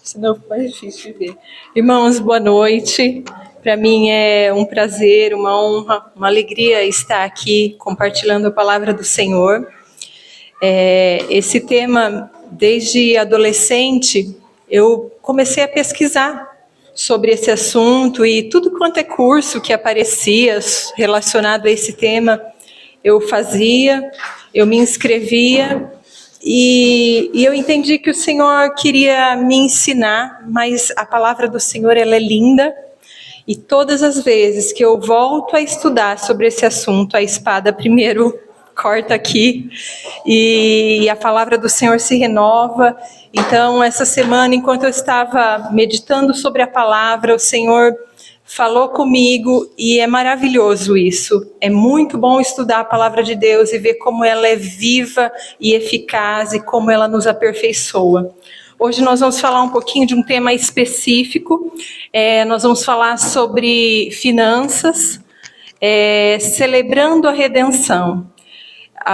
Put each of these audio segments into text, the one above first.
senão fica mais difícil de ver. Irmãos, boa noite. Para mim é um prazer, uma honra, uma alegria estar aqui compartilhando a palavra do Senhor. Esse tema, desde adolescente, eu comecei a pesquisar sobre esse assunto e tudo quanto é curso que aparecia relacionado a esse tema, eu fazia, eu me inscrevia e eu entendi que o Senhor queria me ensinar, mas a palavra do Senhor ela é linda e todas as vezes que eu volto a estudar sobre esse assunto, a espada primeiro corta aqui e a palavra do Senhor se renova. Então, essa semana, enquanto eu estava meditando sobre a palavra, o Senhor falou comigo e é maravilhoso isso. É muito bom estudar a palavra de Deus e ver como ela é viva e eficaz e como ela nos aperfeiçoa. Hoje nós vamos falar um pouquinho de um tema específico. Nós vamos falar sobre finanças, celebrando a redenção.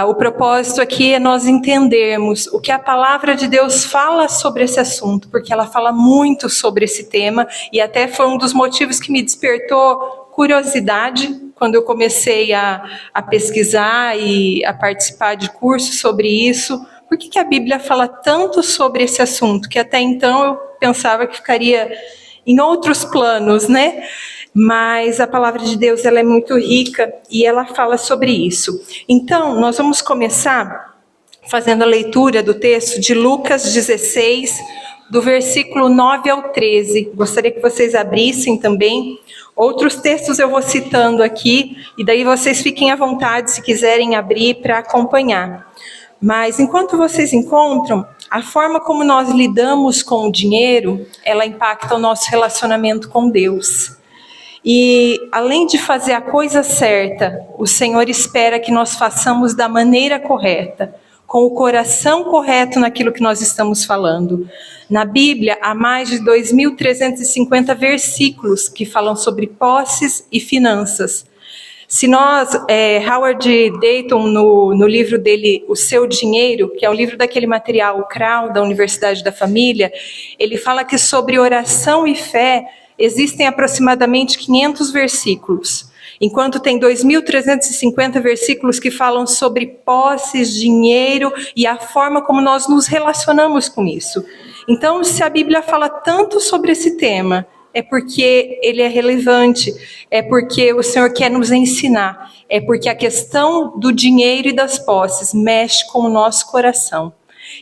O propósito aqui é nós entendermos o que a palavra de Deus fala sobre esse assunto, porque ela fala muito sobre esse tema, e até foi um dos motivos que me despertou curiosidade quando eu comecei a pesquisar e a participar de cursos sobre isso. Por que a Bíblia fala tanto sobre esse assunto, que até então eu pensava que ficaria em outros planos, né? Mas a palavra de Deus ela é muito rica e ela fala sobre isso. Então, nós vamos começar fazendo a leitura do texto de Lucas 16, do versículo 9 ao 13. Gostaria que vocês abrissem também. Outros textos eu vou citando aqui, e daí vocês fiquem à vontade se quiserem abrir para acompanhar. Mas enquanto vocês encontram, a forma como nós lidamos com o dinheiro, ela impacta o nosso relacionamento com Deus. E além de fazer a coisa certa, o Senhor espera que nós façamos da maneira correta, com o coração correto naquilo que nós estamos falando. Na Bíblia, há mais de 2.350 versículos que falam sobre posses e finanças. Se nós, Howard Dayton, no livro dele, O Seu Dinheiro, que é o livro daquele material, o CRAU, da Universidade da Família, ele fala que sobre oração e fé, existem aproximadamente 500 versículos, enquanto tem 2.350 versículos que falam sobre posses, dinheiro e a forma como nós nos relacionamos com isso. Então, se a Bíblia fala tanto sobre esse tema, é porque ele é relevante, é porque o Senhor quer nos ensinar, é porque a questão do dinheiro e das posses mexe com o nosso coração.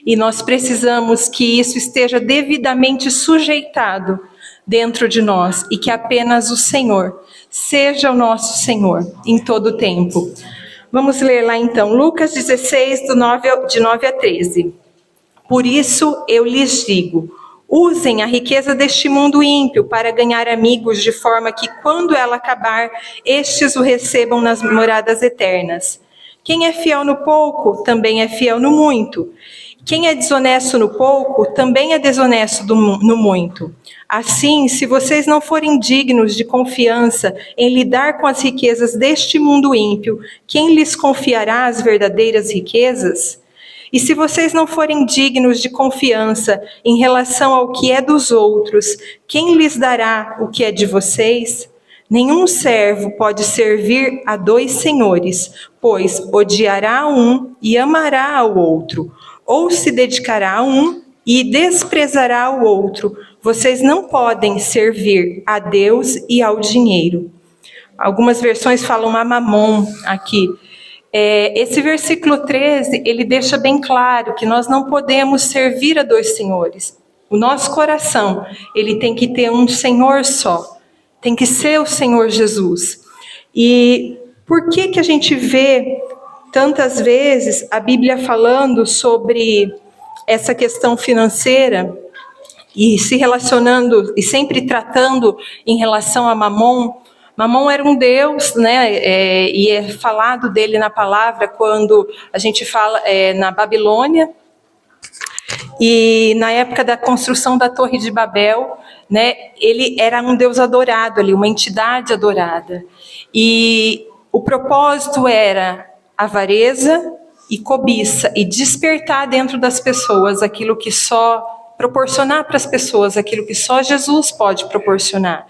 E nós precisamos que isso esteja devidamente sujeitado dentro de nós e que apenas o Senhor seja o nosso Senhor em todo o tempo. Vamos ler lá então, Lucas 16, de 9 a 13. Por isso eu lhes digo, usem a riqueza deste mundo ímpio para ganhar amigos, de forma que quando ela acabar, estes o recebam nas moradas eternas. Quem é fiel no pouco, também é fiel no muito. Quem é desonesto no pouco, também é desonesto no muito. Assim, se vocês não forem dignos de confiança em lidar com as riquezas deste mundo ímpio, quem lhes confiará as verdadeiras riquezas? E se vocês não forem dignos de confiança em relação ao que é dos outros, quem lhes dará o que é de vocês? Nenhum servo pode servir a dois senhores, pois odiará um e amará ao outro, ou se dedicará a um e desprezará o outro. Vocês não podem servir a Deus e ao dinheiro. Algumas versões falam a mamon aqui. Esse versículo 13, ele deixa bem claro que nós não podemos servir a dois senhores. O nosso coração, ele tem que ter um Senhor só. Tem que ser o Senhor Jesus. E por que a gente vê tantas vezes a Bíblia falando sobre essa questão financeira e se relacionando e sempre tratando em relação a Mamon? Mamon era um deus, né? E é falado dele na palavra quando a gente fala na Babilônia e na época da construção da Torre de Babel, né? Ele era um deus adorado ali, uma entidade adorada. E o propósito era avareza e cobiça e despertar dentro das pessoas aquilo que só proporcionar para as pessoas aquilo que só Jesus pode proporcionar.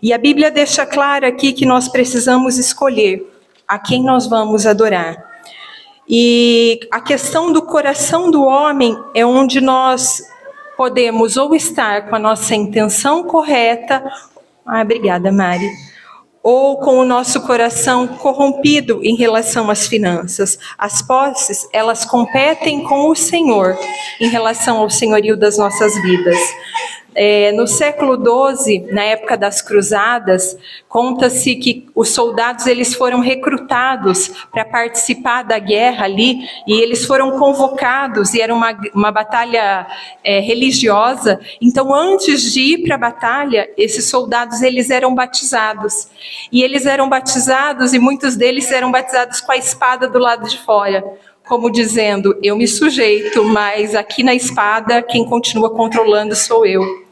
E a Bíblia deixa claro aqui que nós precisamos escolher a quem nós vamos adorar. E a questão do coração do homem é onde nós podemos ou estar com a nossa intenção correta, obrigada, Mari, ou com o nosso coração corrompido em relação às finanças. As posses, elas competem com o Senhor em relação ao senhorio das nossas vidas. No século XII, na época das cruzadas, conta-se que os soldados eles foram recrutados para participar da guerra ali, e eles foram convocados, e era uma batalha religiosa. Então, antes de ir para a batalha, esses soldados eles eram batizados. E eles eram batizados, e muitos deles eram batizados com a espada do lado de fora, como dizendo, eu me sujeito, mas aqui na espada quem continua controlando sou eu.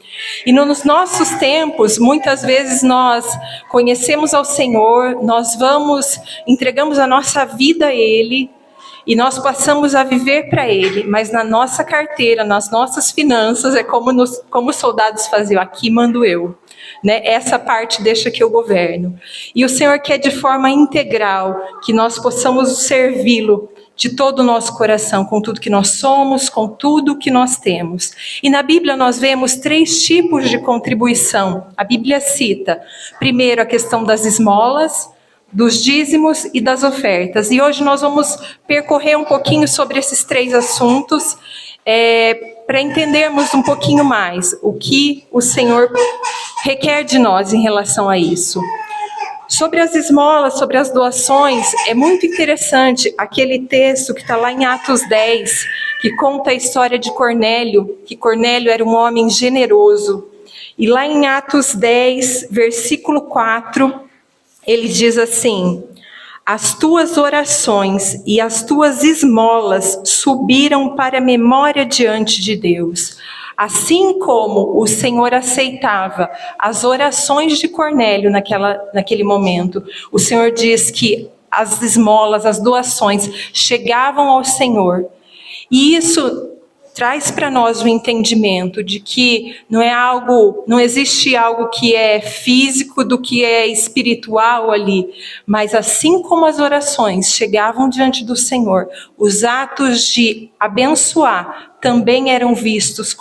E nos nossos tempos, muitas vezes nós conhecemos ao Senhor, nós entregamos a nossa vida a Ele, e nós passamos a viver para Ele, mas na nossa carteira, nas nossas finanças, é como os soldados faziam, aqui mando eu. Essa parte deixa que eu governo. E o Senhor quer de forma integral que nós possamos servi-lo de todo o nosso coração, com tudo que nós somos, com tudo que nós temos. E na Bíblia nós vemos 3 tipos de contribuição. A Bíblia cita, primeiro, a questão das esmolas, dos dízimos e das ofertas. E hoje nós vamos percorrer um pouquinho sobre esses 3 assuntos, para entendermos um pouquinho mais o que o Senhor requer de nós em relação a isso. Sobre as esmolas, sobre as doações, é muito interessante aquele texto que está lá em Atos 10, que conta a história de Cornélio, que Cornélio era um homem generoso. E lá em Atos 10, versículo 4, ele diz assim: as tuas orações e as tuas esmolas subiram para a memória diante de Deus. Assim como o Senhor aceitava as orações de Cornélio naquele momento, o Senhor diz que as esmolas, as doações chegavam ao Senhor. E isso traz para nós o entendimento de que não existe algo que é físico do que é espiritual ali, mas assim como as orações chegavam diante do Senhor, os atos de abençoar também eram vistos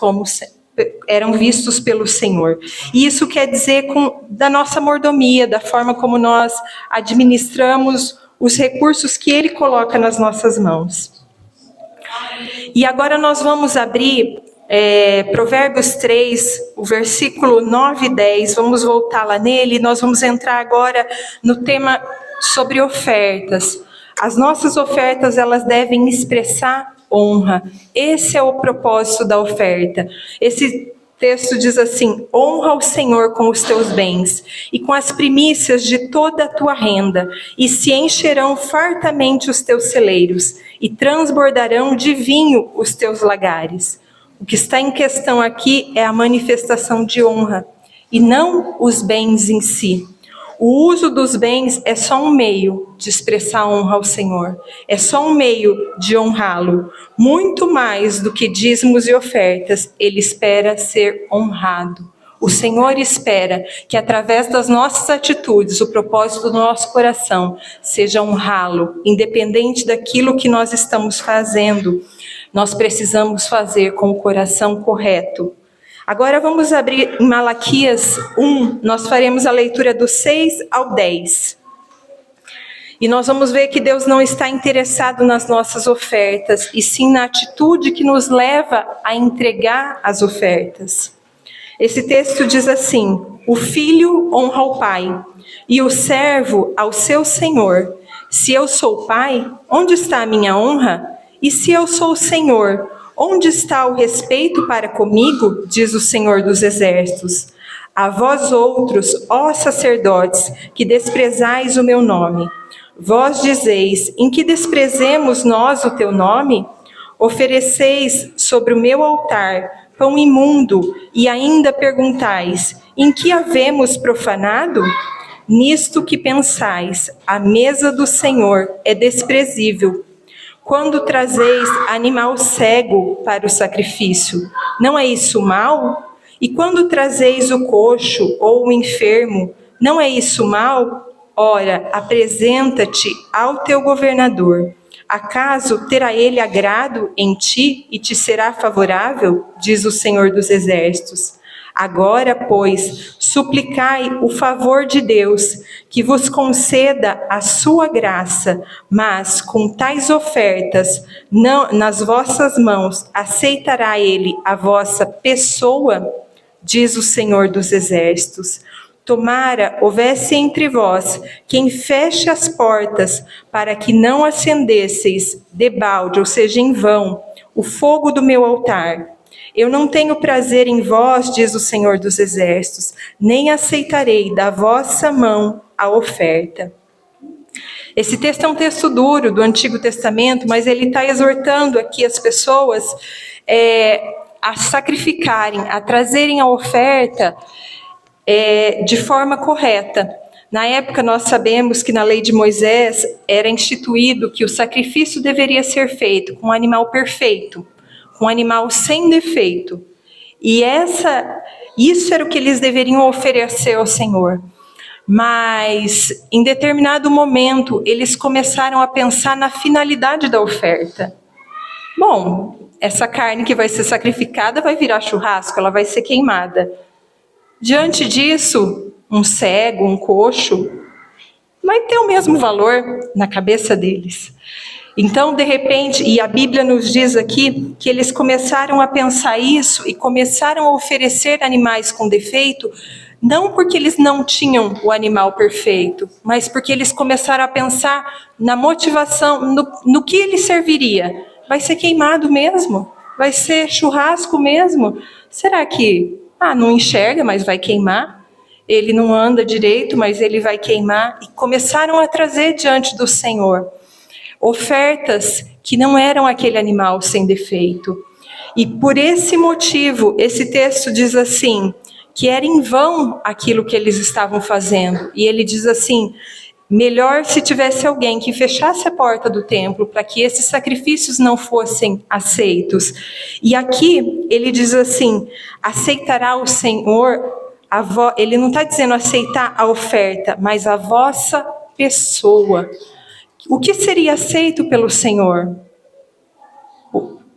pelo Senhor. E isso quer dizer da nossa mordomia, da forma como nós administramos os recursos que Ele coloca nas nossas mãos. E agora nós vamos abrir Provérbios 3, o versículo 9 e 10, vamos voltar lá nele, nós vamos entrar agora no tema sobre ofertas. As nossas ofertas, elas devem expressar honra. Esse é o propósito da oferta. Esse texto diz assim: honra o Senhor com os teus bens e com as primícias de toda a tua renda, e se encherão fartamente os teus celeiros, e transbordarão de vinho os teus lagares. O que está em questão aqui é a manifestação de honra, e não os bens em si. O uso dos bens é só um meio de expressar honra ao Senhor. É só um meio de honrá-lo. Muito mais do que dízimos e ofertas, Ele espera ser honrado. O Senhor espera que através das nossas atitudes, o propósito do nosso coração seja honrá-lo, independente daquilo que nós estamos fazendo. Nós precisamos fazer com o coração correto. Agora vamos abrir em Malaquias 1, nós faremos a leitura do 6 ao 10. E nós vamos ver que Deus não está interessado nas nossas ofertas, e sim na atitude que nos leva a entregar as ofertas. Esse texto diz assim: o filho honra o pai, e o servo ao seu senhor. Se eu sou pai, onde está a minha honra? E se eu sou senhor, onde está o respeito para comigo? Diz o Senhor dos Exércitos. A vós outros, ó sacerdotes, que desprezais o meu nome. Vós dizeis: em que desprezemos nós o teu nome? Ofereceis sobre o meu altar pão imundo, e ainda perguntais: em que havemos profanado? Nisto que pensais, a mesa do Senhor é desprezível. Quando trazeis animal cego para o sacrifício, não é isso mal? E quando trazeis o coxo ou o enfermo, não é isso mal? Ora, apresenta-te ao teu governador. Acaso terá ele agrado em ti e te será favorável? Diz o Senhor dos Exércitos. Agora, pois, suplicai o favor de Deus, que vos conceda a sua graça, mas com tais ofertas não, nas vossas mãos, aceitará ele a vossa pessoa? Diz o Senhor dos Exércitos. Tomara houvesse entre vós quem feche as portas, para que não acendesseis debalde, ou seja, em vão, o fogo do meu altar. Eu não tenho prazer em vós, diz o Senhor dos Exércitos, nem aceitarei da vossa mão a oferta. Esse texto é um texto duro do Antigo Testamento, mas ele está exortando aqui as pessoas a sacrificarem, a trazerem a oferta de forma correta. Na época, nós sabemos que na lei de Moisés era instituído que o sacrifício deveria ser feito com um animal perfeito, com um animal sem defeito. E isso era o que eles deveriam oferecer ao Senhor. Mas, em determinado momento, eles começaram a pensar na finalidade da oferta. Bom, essa carne que vai ser sacrificada vai virar churrasco, ela vai ser queimada. Diante disso, um cego, um coxo, vai ter o mesmo valor na cabeça deles. Então, de repente, e a Bíblia nos diz aqui que eles começaram a pensar isso e começaram a oferecer animais com defeito, não porque eles não tinham o animal perfeito, mas porque eles começaram a pensar na motivação, no que ele serviria. Vai ser queimado mesmo? Vai ser churrasco mesmo? Será que não enxerga, mas vai queimar? Ele não anda direito, mas ele vai queimar? E começaram a trazer diante do Senhor ofertas que não eram aquele animal sem defeito. E por esse motivo, esse texto diz assim, que era em vão aquilo que eles estavam fazendo. E ele diz assim, melhor se tivesse alguém que fechasse a porta do templo para que esses sacrifícios não fossem aceitos. E aqui ele diz assim, aceitará o Senhor, ele não está dizendo aceitar a oferta, mas a vossa pessoa. O que seria aceito pelo Senhor?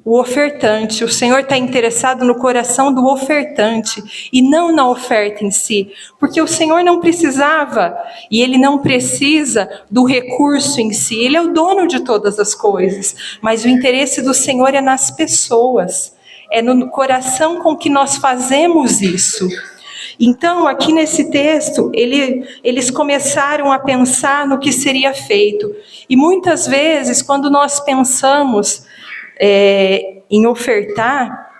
O ofertante. O Senhor está interessado no coração do ofertante e não na oferta em si. Porque o Senhor não precisava e Ele não precisa do recurso em si. Ele é o dono de todas as coisas. Mas o interesse do Senhor é nas pessoas. É no coração com que nós fazemos isso. Então, aqui nesse texto, eles começaram a pensar no que seria feito. E muitas vezes, quando nós pensamos em ofertar,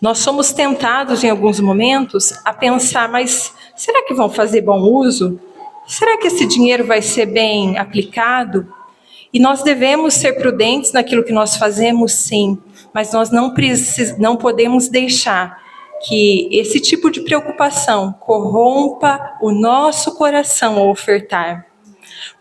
nós somos tentados em alguns momentos a pensar, mas será que vão fazer bom uso? Será que esse dinheiro vai ser bem aplicado? E nós devemos ser prudentes naquilo que nós fazemos, sim, mas nós não podemos deixar que esse tipo de preocupação corrompa o nosso coração ao ofertar.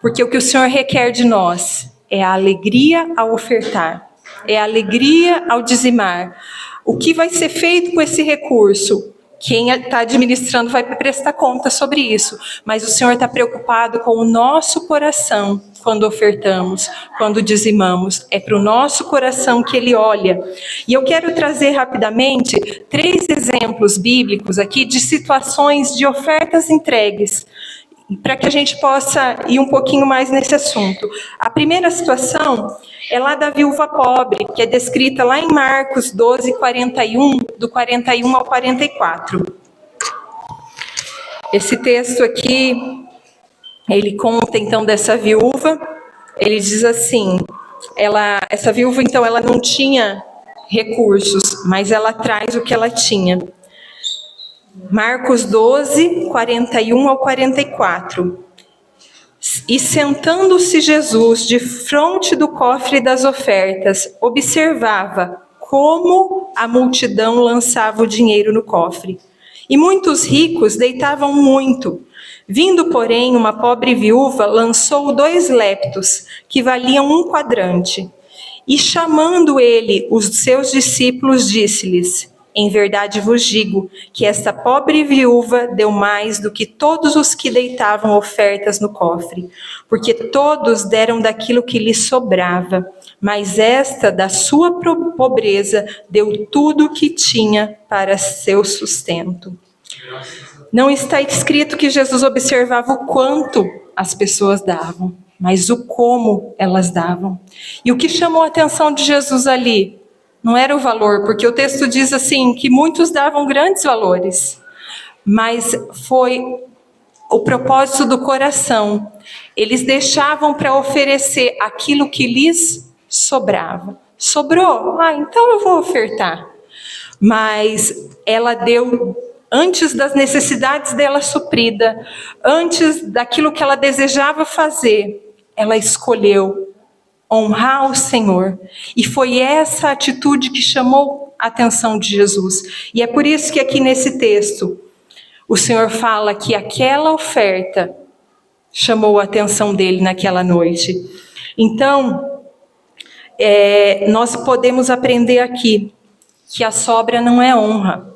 Porque o que o Senhor requer de nós é a alegria ao ofertar, é a alegria ao dizimar. O que vai ser feito com esse recurso? Quem está administrando vai prestar conta sobre isso, mas o Senhor está preocupado com o nosso coração quando ofertamos, quando dizimamos. É para o nosso coração que Ele olha. E eu quero trazer rapidamente 3 exemplos bíblicos aqui de situações de ofertas entregues, para que a gente possa ir um pouquinho mais nesse assunto. A primeira situação é lá da viúva pobre, que é descrita lá em Marcos 12, 41, do 41 ao 44. Esse texto aqui, ele conta então dessa viúva, ele diz assim, essa viúva então ela não tinha recursos, mas ela traz o que ela tinha. Marcos 12, 41 ao 44. E sentando-se Jesus defronte do cofre das ofertas, observava como a multidão lançava o dinheiro no cofre. E muitos ricos deitavam muito. Vindo, porém, uma pobre viúva, lançou 2 leptos, que valiam 1 quadrante. E chamando ele os seus discípulos, disse-lhes: em verdade vos digo que esta pobre viúva deu mais do que todos os que deitavam ofertas no cofre, porque todos deram daquilo que lhes sobrava, mas esta, da sua pobreza, deu tudo o que tinha para seu sustento. Não está escrito que Jesus observava o quanto as pessoas davam, mas o como elas davam. E o que chamou a atenção de Jesus ali não era o valor, porque o texto diz assim, que muitos davam grandes valores, mas foi o propósito do coração. Eles deixavam para oferecer aquilo que lhes sobrava. Sobrou? Então eu vou ofertar. Mas ela deu antes das necessidades dela suprida, antes daquilo que ela desejava fazer, ela escolheu honrar o Senhor. E foi essa atitude que chamou a atenção de Jesus. E é por isso que aqui nesse texto, o Senhor fala que aquela oferta chamou a atenção dele naquela noite. Então, nós podemos aprender aqui que a sobra não é honra.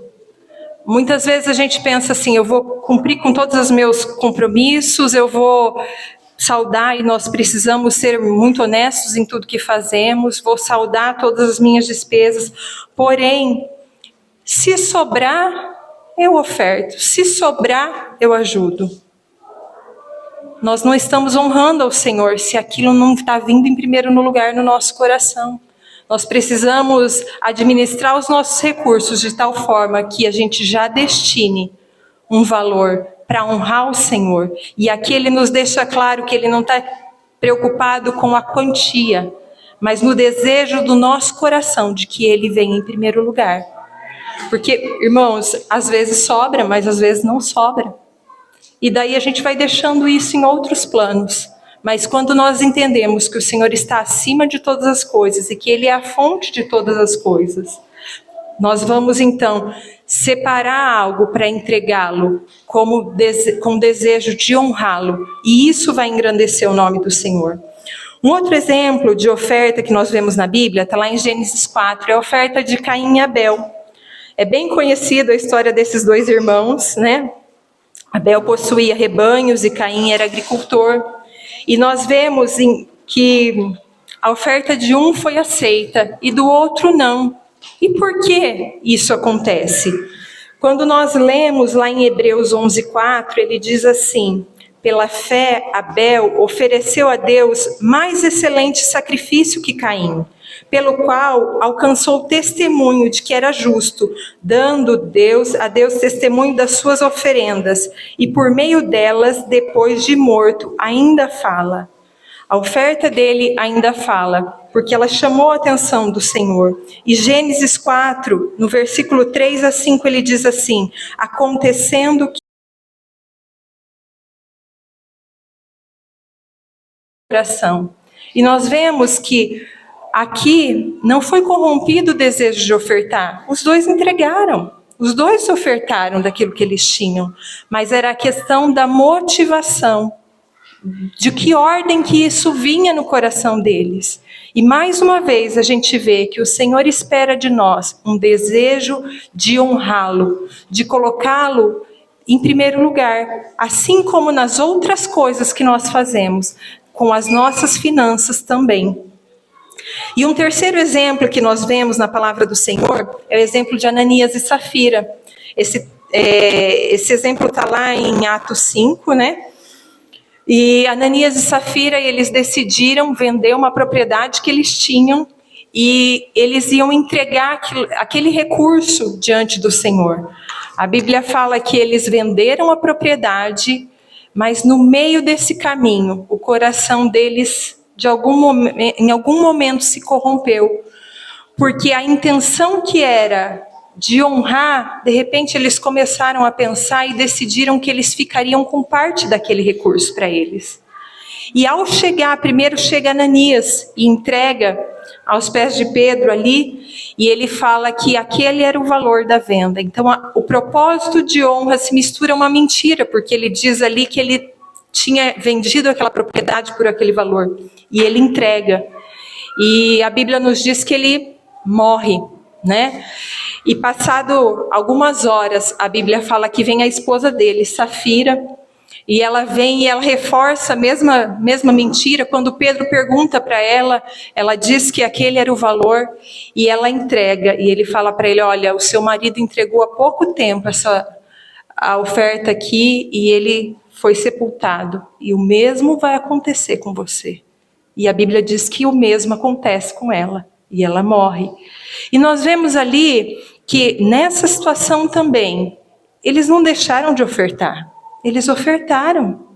Muitas vezes a gente pensa assim, eu vou cumprir com todos os meus compromissos, eu vou saudar, e nós precisamos ser muito honestos em tudo que fazemos, vou saudar todas as minhas despesas, porém, se sobrar, eu oferto, se sobrar, eu ajudo. Nós não estamos honrando ao Senhor se aquilo não está vindo em primeiro lugar no nosso coração. Nós precisamos administrar os nossos recursos de tal forma que a gente já destine um valor para honrar o Senhor. E aqui ele nos deixa claro que ele não está preocupado com a quantia, mas no desejo do nosso coração de que ele venha em primeiro lugar. Porque, irmãos, às vezes sobra, mas às vezes não sobra. E daí a gente vai deixando isso em outros planos. Mas quando nós entendemos que o Senhor está acima de todas as coisas e que Ele é a fonte de todas as coisas, nós vamos então separar algo para entregá-lo com desejo de honrá-lo. E isso vai engrandecer o nome do Senhor. Um outro exemplo de oferta que nós vemos na Bíblia, está lá em Gênesis 4, é a oferta de Caim e Abel. É bem conhecida a história desses dois irmãos, né? Abel possuía rebanhos e Caim era agricultor. E nós vemos que a oferta de um foi aceita e do outro não. E por que isso acontece? Quando nós lemos lá em Hebreus 11:4, ele diz assim: pela fé, Abel ofereceu a Deus mais excelente sacrifício que Caim, pelo qual alcançou testemunho de que era justo, dando a Deus testemunho das suas oferendas, e por meio delas, depois de morto, ainda fala. A oferta dele ainda fala, porque ela chamou a atenção do Senhor. E Gênesis 4, no versículo 3 a 5, ele diz assim: acontecendo que e nós vemos que aqui não foi corrompido o desejo de ofertar. Os dois entregaram. Os dois ofertaram daquilo que eles tinham. Mas era a questão da motivação. De que ordem que isso vinha no coração deles. E mais uma vez a gente vê que o Senhor espera de nós um desejo de honrá-lo. De colocá-lo em primeiro lugar. Assim como nas outras coisas que nós fazemos. Com as nossas finanças também. E um terceiro exemplo que nós vemos na palavra do Senhor é o exemplo de Ananias e Safira. Esse exemplo está lá em Atos 5, né? E Ananias e Safira, eles decidiram vender uma propriedade que eles tinham e eles iam entregar aquele recurso diante do Senhor. A Bíblia fala que eles venderam a propriedade, mas no meio desse caminho, o coração deles, em algum momento, se corrompeu. Porque a intenção que era de honrar, de repente eles começaram a pensar e decidiram que eles ficariam com parte daquele recurso para eles. E ao chegar, primeiro chega Ananias e entrega aos pés de Pedro ali, e ele fala que aquele era o valor da venda. Então o propósito de honra se mistura a uma mentira, porque ele diz ali que ele tinha vendido aquela propriedade por aquele valor, e ele entrega. E a Bíblia nos diz que ele morre, né? E passado algumas horas, a Bíblia fala que vem a esposa dele, Safira, e ela vem e ela reforça a mesma mentira. Quando Pedro pergunta para ela, ela diz que aquele era o valor e ela entrega. E ele fala para ele, olha, o seu marido entregou há pouco tempo a oferta aqui e ele foi sepultado. E o mesmo vai acontecer com você. E a Bíblia diz que o mesmo acontece com ela. E ela morre. E nós vemos ali que nessa situação também, eles não deixaram de ofertar. Eles ofertaram.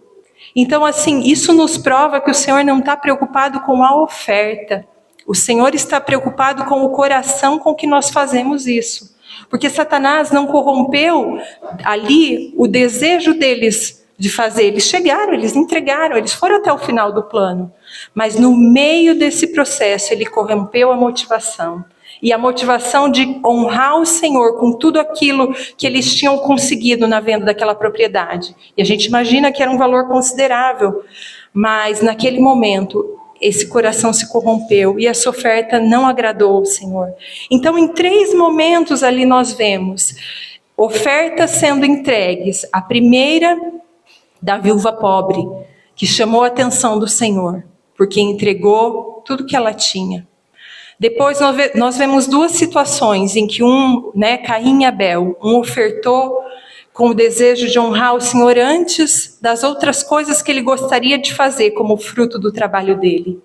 Então, assim, isso nos prova que o Senhor não está preocupado com a oferta. O Senhor está preocupado com o coração com que nós fazemos isso. Porque Satanás não corrompeu ali o desejo deles de fazer. Eles chegaram, eles entregaram, eles foram até o final do plano. Mas no meio desse processo, ele corrompeu a motivação. E a motivação de honrar o Senhor com tudo aquilo que eles tinham conseguido na venda daquela propriedade. E a gente imagina que era um valor considerável, mas naquele momento esse coração se corrompeu e essa oferta não agradou ao Senhor. Então, em 3 momentos ali nós vemos ofertas sendo entregues. A primeira, da viúva pobre, que chamou a atenção do Senhor, porque entregou tudo que ela tinha. Depois nós vemos 2 situações em que Caim e Abel, um ofertou com o desejo de honrar o Senhor antes das outras coisas que ele gostaria de fazer como fruto do trabalho dele.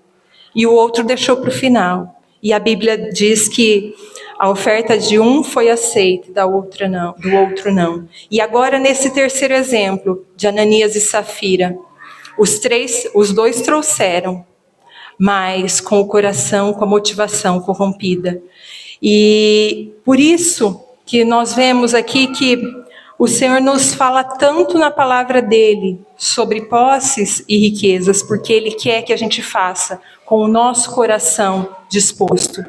E o outro deixou para o final. E a Bíblia diz que a oferta de um foi aceita, do outro não. E agora nesse terceiro exemplo, de Ananias e Safira, os 2 trouxeram, mas com o coração, com a motivação corrompida. E por isso que nós vemos aqui que o Senhor nos fala tanto na palavra dele sobre posses e riquezas, porque ele quer que a gente faça com o nosso coração disposto.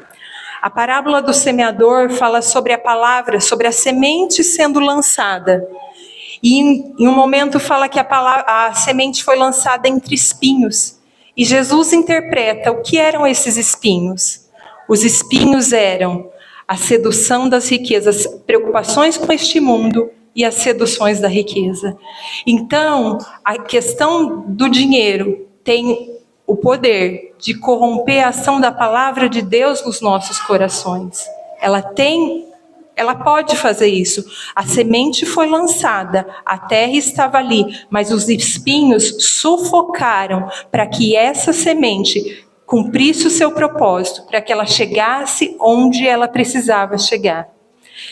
A parábola do semeador fala sobre a palavra, sobre a semente sendo lançada. E em um momento fala que a semente foi lançada entre espinhos. E Jesus interpreta o que eram esses espinhos. Os espinhos eram a sedução das riquezas, preocupações com este mundo e as seduções da riqueza. Então, a questão do dinheiro tem o poder de corromper a ação da palavra de Deus nos nossos corações. Ela pode fazer isso. A semente foi lançada, a terra estava ali, mas os espinhos sufocaram para que essa semente cumprisse o seu propósito, para que ela chegasse onde ela precisava chegar.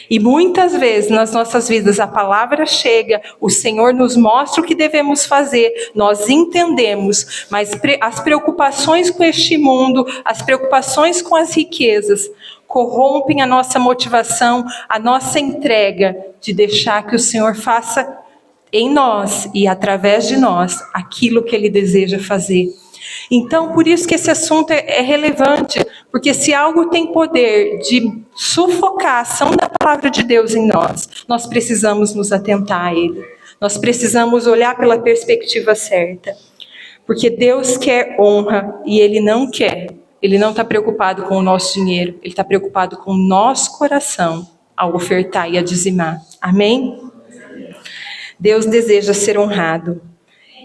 E muitas vezes nas nossas vidas a palavra chega, o Senhor nos mostra o que devemos fazer, nós entendemos, mas as preocupações com este mundo, as preocupações com as riquezas, corrompem a nossa motivação, a nossa entrega de deixar que o Senhor faça em nós e através de nós aquilo que Ele deseja fazer. Então, por isso que esse assunto é relevante, porque se algo tem poder de sufocar a ação da palavra de Deus em nós, nós precisamos nos atentar a Ele. Nós precisamos olhar pela perspectiva certa, porque Deus quer honra e Ele não está preocupado com o nosso dinheiro, Ele está preocupado com o nosso coração ao ofertar e a dizimar. Amém? Deus deseja ser honrado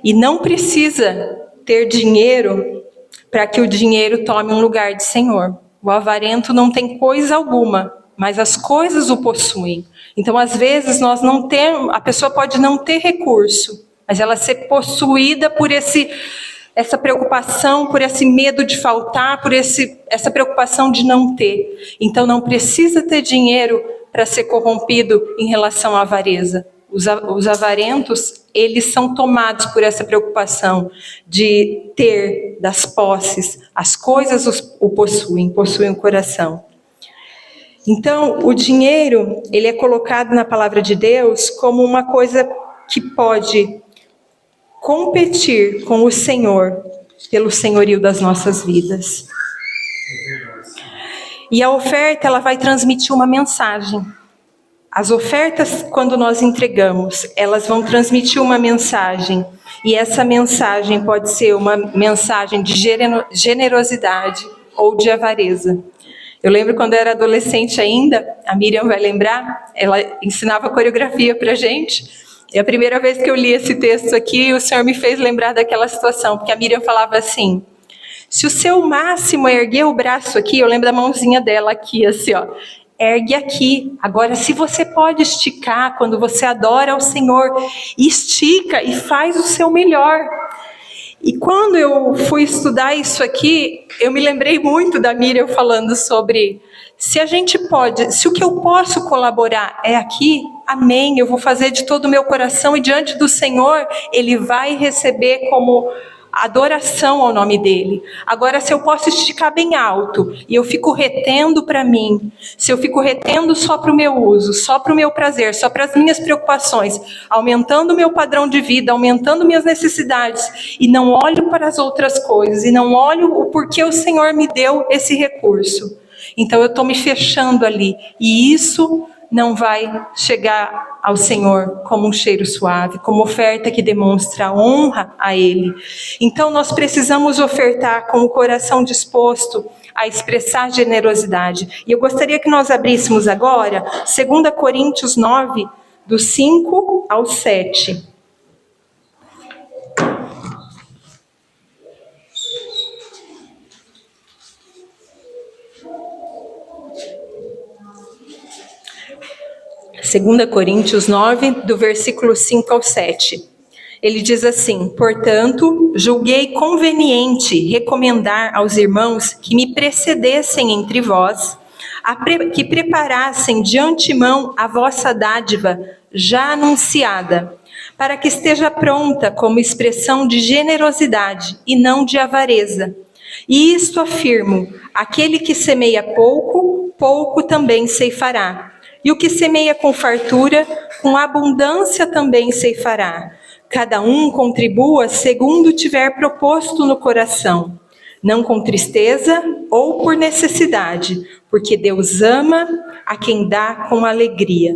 e não precisa ter dinheiro para que o dinheiro tome um lugar de Senhor. O avarento não tem coisa alguma, mas as coisas o possuem. Então, às vezes, a pessoa pode não ter recurso, mas ela ser possuída por essa preocupação, por esse medo de faltar, por essa preocupação de não ter. Então, não precisa ter dinheiro para ser corrompido em relação à avareza. Os avarentos, eles são tomados por essa preocupação de ter das posses. As coisas o possuem o coração. Então, o dinheiro, ele é colocado na palavra de Deus como uma coisa que pode competir com o Senhor pelo senhorio das nossas vidas. E a oferta, ela vai transmitir uma mensagem. As ofertas, quando nós entregamos, elas vão transmitir uma mensagem. E essa mensagem pode ser uma mensagem de generosidade, ou de avareza. Eu lembro quando eu era adolescente ainda, a Miriam vai lembrar, ela ensinava coreografia pra gente, e a primeira vez que eu li esse texto aqui, o Senhor me fez lembrar daquela situação, porque a Miriam falava assim: se o seu máximo é erguer o braço aqui, eu lembro da mãozinha dela aqui, assim, ó, ergue aqui. Agora, se você pode esticar quando você adora ao Senhor, estica e faz o seu melhor. E quando eu fui estudar isso aqui, eu me lembrei muito da Miriam falando sobre se a gente pode, se o que eu posso colaborar é aqui, amém, eu vou fazer de todo o meu coração e diante do Senhor, Ele vai receber como adoração ao nome dele. Agora, se eu posso esticar bem alto e eu fico retendo para mim, se eu fico retendo só para o meu uso, só para o meu prazer, só para as minhas preocupações, aumentando o meu padrão de vida, aumentando minhas necessidades, e não olho para as outras coisas, e não olho o porquê o Senhor me deu esse recurso, então eu estou me fechando ali, e isso não vai chegar ao Senhor como um cheiro suave, como oferta que demonstra honra a Ele. Então nós precisamos ofertar com o coração disposto a expressar generosidade. E eu gostaria que nós abríssemos agora 2 Coríntios 9, do 5 ao 7. Segunda Coríntios 9, do versículo 5 ao 7. Ele diz assim: portanto, julguei conveniente recomendar aos irmãos que me precedessem entre vós, que preparassem de antemão a vossa dádiva já anunciada, para que esteja pronta como expressão de generosidade e não de avareza. E isto afirmo: aquele que semeia pouco, pouco também ceifará. E o que semeia com fartura, com abundância também ceifará. Cada um contribua segundo tiver proposto no coração, não com tristeza ou por necessidade, porque Deus ama a quem dá com alegria.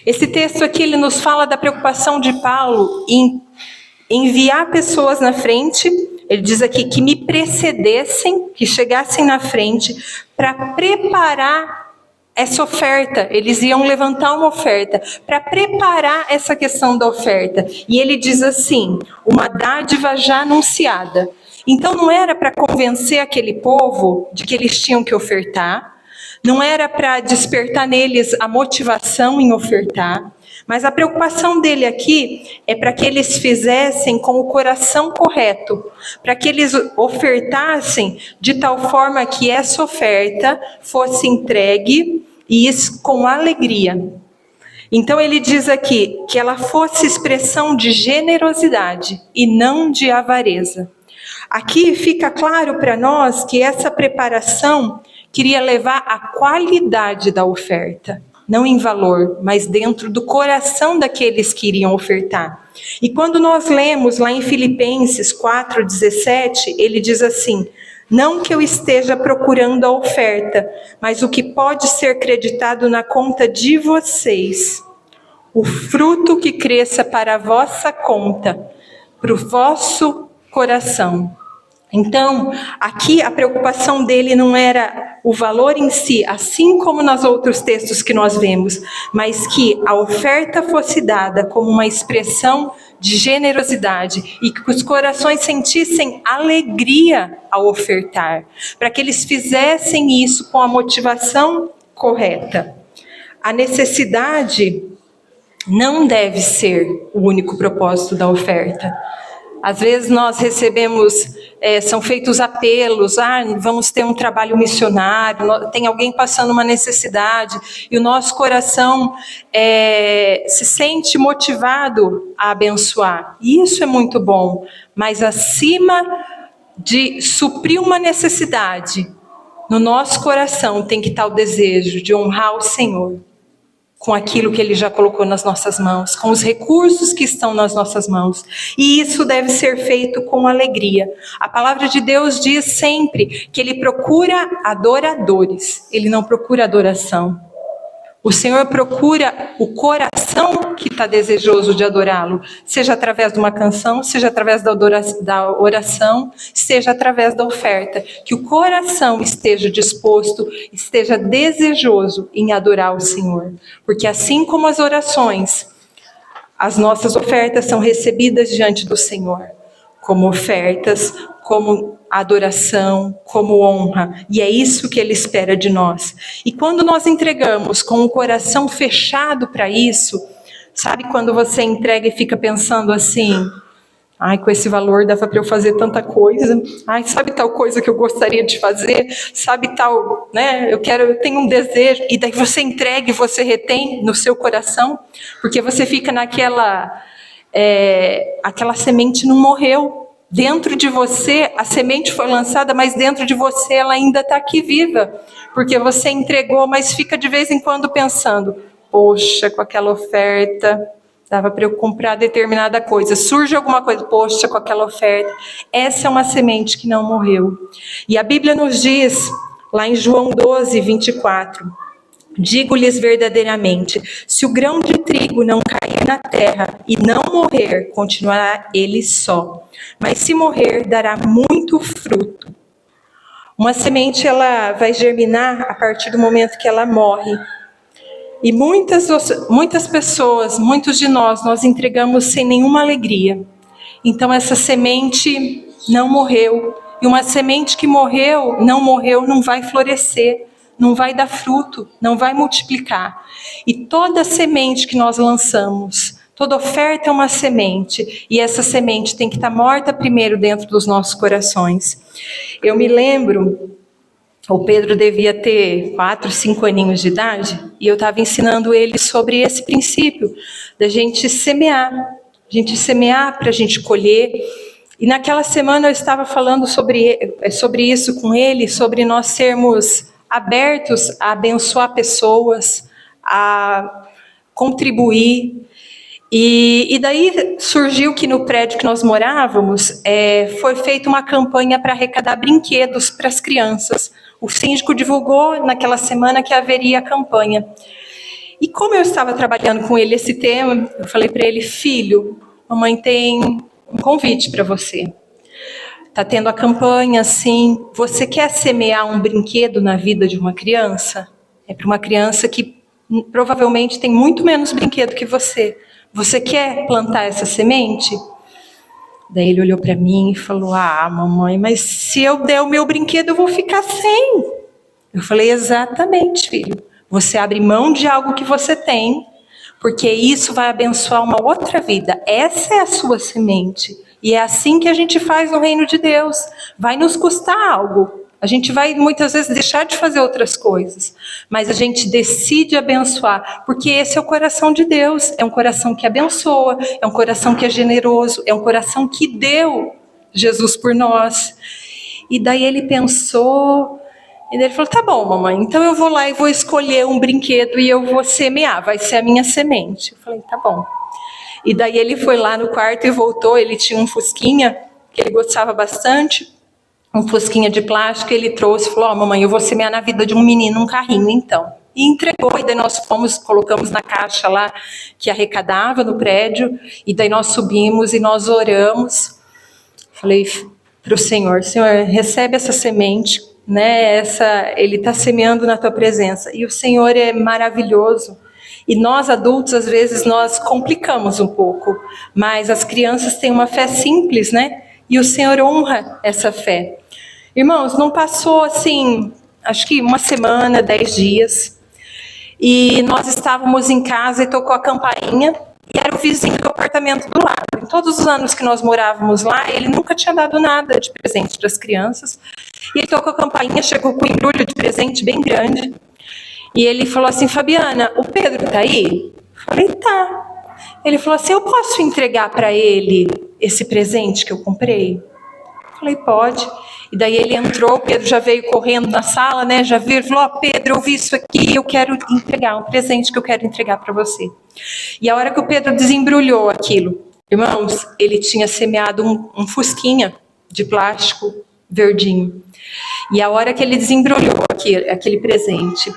Esse texto aqui, ele nos fala da preocupação de Paulo em enviar pessoas na frente. Ele diz aqui que me precedessem, que chegassem na frente para preparar essa oferta. Eles iam levantar uma oferta para preparar essa questão da oferta. E ele diz assim: uma dádiva já anunciada. Então não era para convencer aquele povo de que eles tinham que ofertar, não era para despertar neles a motivação em ofertar, mas a preocupação dele aqui é para que eles fizessem com o coração correto, para que eles ofertassem de tal forma que essa oferta fosse entregue e isso com alegria. Então ele diz aqui que ela fosse expressão de generosidade e não de avareza. Aqui fica claro para nós que essa preparação queria levar à qualidade da oferta. Não em valor, mas dentro do coração daqueles que iriam ofertar. E quando nós lemos lá em Filipenses 4,17, ele diz assim: não que eu esteja procurando a oferta, mas o que pode ser creditado na conta de vocês, o fruto que cresça para a vossa conta, para o vosso coração. Então, aqui a preocupação dele não era o valor em si, assim como nos outros textos que nós vemos, mas que a oferta fosse dada como uma expressão de generosidade e que os corações sentissem alegria ao ofertar, para que eles fizessem isso com a motivação correta. A necessidade não deve ser o único propósito da oferta. Às vezes nós recebemos, são feitos apelos, vamos ter um trabalho missionário, tem alguém passando uma necessidade, e o nosso coração se sente motivado a abençoar. E isso é muito bom, mas acima de suprir uma necessidade, no nosso coração tem que estar o desejo de honrar o Senhor, com aquilo que Ele já colocou nas nossas mãos, com os recursos que estão nas nossas mãos. E isso deve ser feito com alegria. A palavra de Deus diz sempre que Ele procura adoradores, Ele não procura adoração. O Senhor procura o coração que está desejoso de adorá-lo, seja através de uma canção, seja através da oração, seja através da oferta. Que o coração esteja disposto, esteja desejoso em adorar o Senhor. Porque assim como as orações, as nossas ofertas são recebidas diante do Senhor, como ofertas, como adoração, como honra. E é isso que Ele espera de nós. E quando nós entregamos com o coração fechado para isso, sabe quando você entrega e fica pensando assim, ai, com esse valor dava para eu fazer tanta coisa, ai, sabe tal coisa que eu gostaria de fazer, sabe tal, né, eu tenho um desejo, e daí você entrega e você retém no seu coração, porque você fica naquela, aquela semente não morreu. Dentro de você, a semente foi lançada, mas dentro de você ela ainda está aqui viva. Porque você entregou, mas fica de vez em quando pensando, poxa, com aquela oferta, dava para eu comprar determinada coisa. Surge alguma coisa, poxa, com aquela oferta. Essa é uma semente que não morreu. E a Bíblia nos diz, lá em João 12, 24, digo-lhes verdadeiramente, se o grão de trigo não cair na terra e não morrer, continuará ele só. Mas se morrer, dará muito fruto. Uma semente, ela vai germinar a partir do momento que ela morre. E muitas pessoas, muitos de nós entregamos sem nenhuma alegria. Então essa semente não morreu. E uma semente que não morreu, não vai florescer. Não vai dar fruto, não vai multiplicar. E toda semente que nós lançamos, toda oferta é uma semente. E essa semente tem que estar morta primeiro dentro dos nossos corações. Eu me lembro, o Pedro devia ter 4, 5 aninhos de idade, e eu estava ensinando ele sobre esse princípio, da gente semear. A gente semear para a gente colher. E naquela semana eu estava falando sobre isso com ele, sobre nós sermos abertos a abençoar pessoas, a contribuir. E daí surgiu que no prédio que nós morávamos, foi feita uma campanha para arrecadar brinquedos para as crianças. O síndico divulgou naquela semana que haveria a campanha. E como eu estava trabalhando com ele esse tema, eu falei para ele, filho, mamãe tem um convite para você. Está tendo a campanha, assim, você quer semear um brinquedo na vida de uma criança? É para uma criança que provavelmente tem muito menos brinquedo que você. Você quer plantar essa semente? Daí ele olhou para mim e falou, mamãe, mas se eu der o meu brinquedo eu vou ficar sem. Eu falei, exatamente, filho. Você abre mão de algo que você tem, porque isso vai abençoar uma outra vida. Essa é a sua semente. E é assim que a gente faz no reino de Deus. Vai nos custar algo. A gente vai muitas vezes deixar de fazer outras coisas. Mas a gente decide abençoar. Porque esse é o coração de Deus. É um coração que abençoa. É um coração que é generoso. É um coração que deu Jesus por nós. E daí ele pensou. E daí ele falou, tá bom, mamãe. Então eu vou lá e vou escolher um brinquedo e eu vou semear. Vai ser a minha semente. Eu falei, tá bom. E daí ele foi lá no quarto e voltou, ele tinha um fusquinha, que ele gostava bastante, um fusquinha de plástico, ele trouxe e falou, mamãe, eu vou semear na vida de um menino um carrinho, então. E entregou, e daí nós colocamos na caixa lá, que arrecadava no prédio, e daí nós subimos e nós oramos. Falei para o Senhor, recebe essa semente, né? Ele está semeando na tua presença, e o Senhor é maravilhoso. E nós adultos, às vezes, nós complicamos um pouco, mas as crianças têm uma fé simples, né? E o Senhor honra essa fé. Irmãos, não passou assim, acho que uma semana, 10 dias, e nós estávamos em casa e tocou a campainha, e era o vizinho do apartamento do lado. Em todos os anos que nós morávamos lá, ele nunca tinha dado nada de presente para as crianças. E ele tocou a campainha, chegou com um embrulho de presente bem grande. E ele falou assim, Fabiana, o Pedro tá aí? Eu falei, tá. Ele falou assim, eu posso entregar para ele esse presente que eu comprei? Eu falei, pode. E daí ele entrou, o Pedro já veio correndo na sala, né? Já viu, ele falou, Pedro, eu vi isso aqui, eu quero entregar, um presente que eu quero entregar para você. E a hora que o Pedro desembrulhou aquilo, irmãos, ele tinha semeado um fusquinha de plástico verdinho. E a hora que ele desembrulhou aquele presente,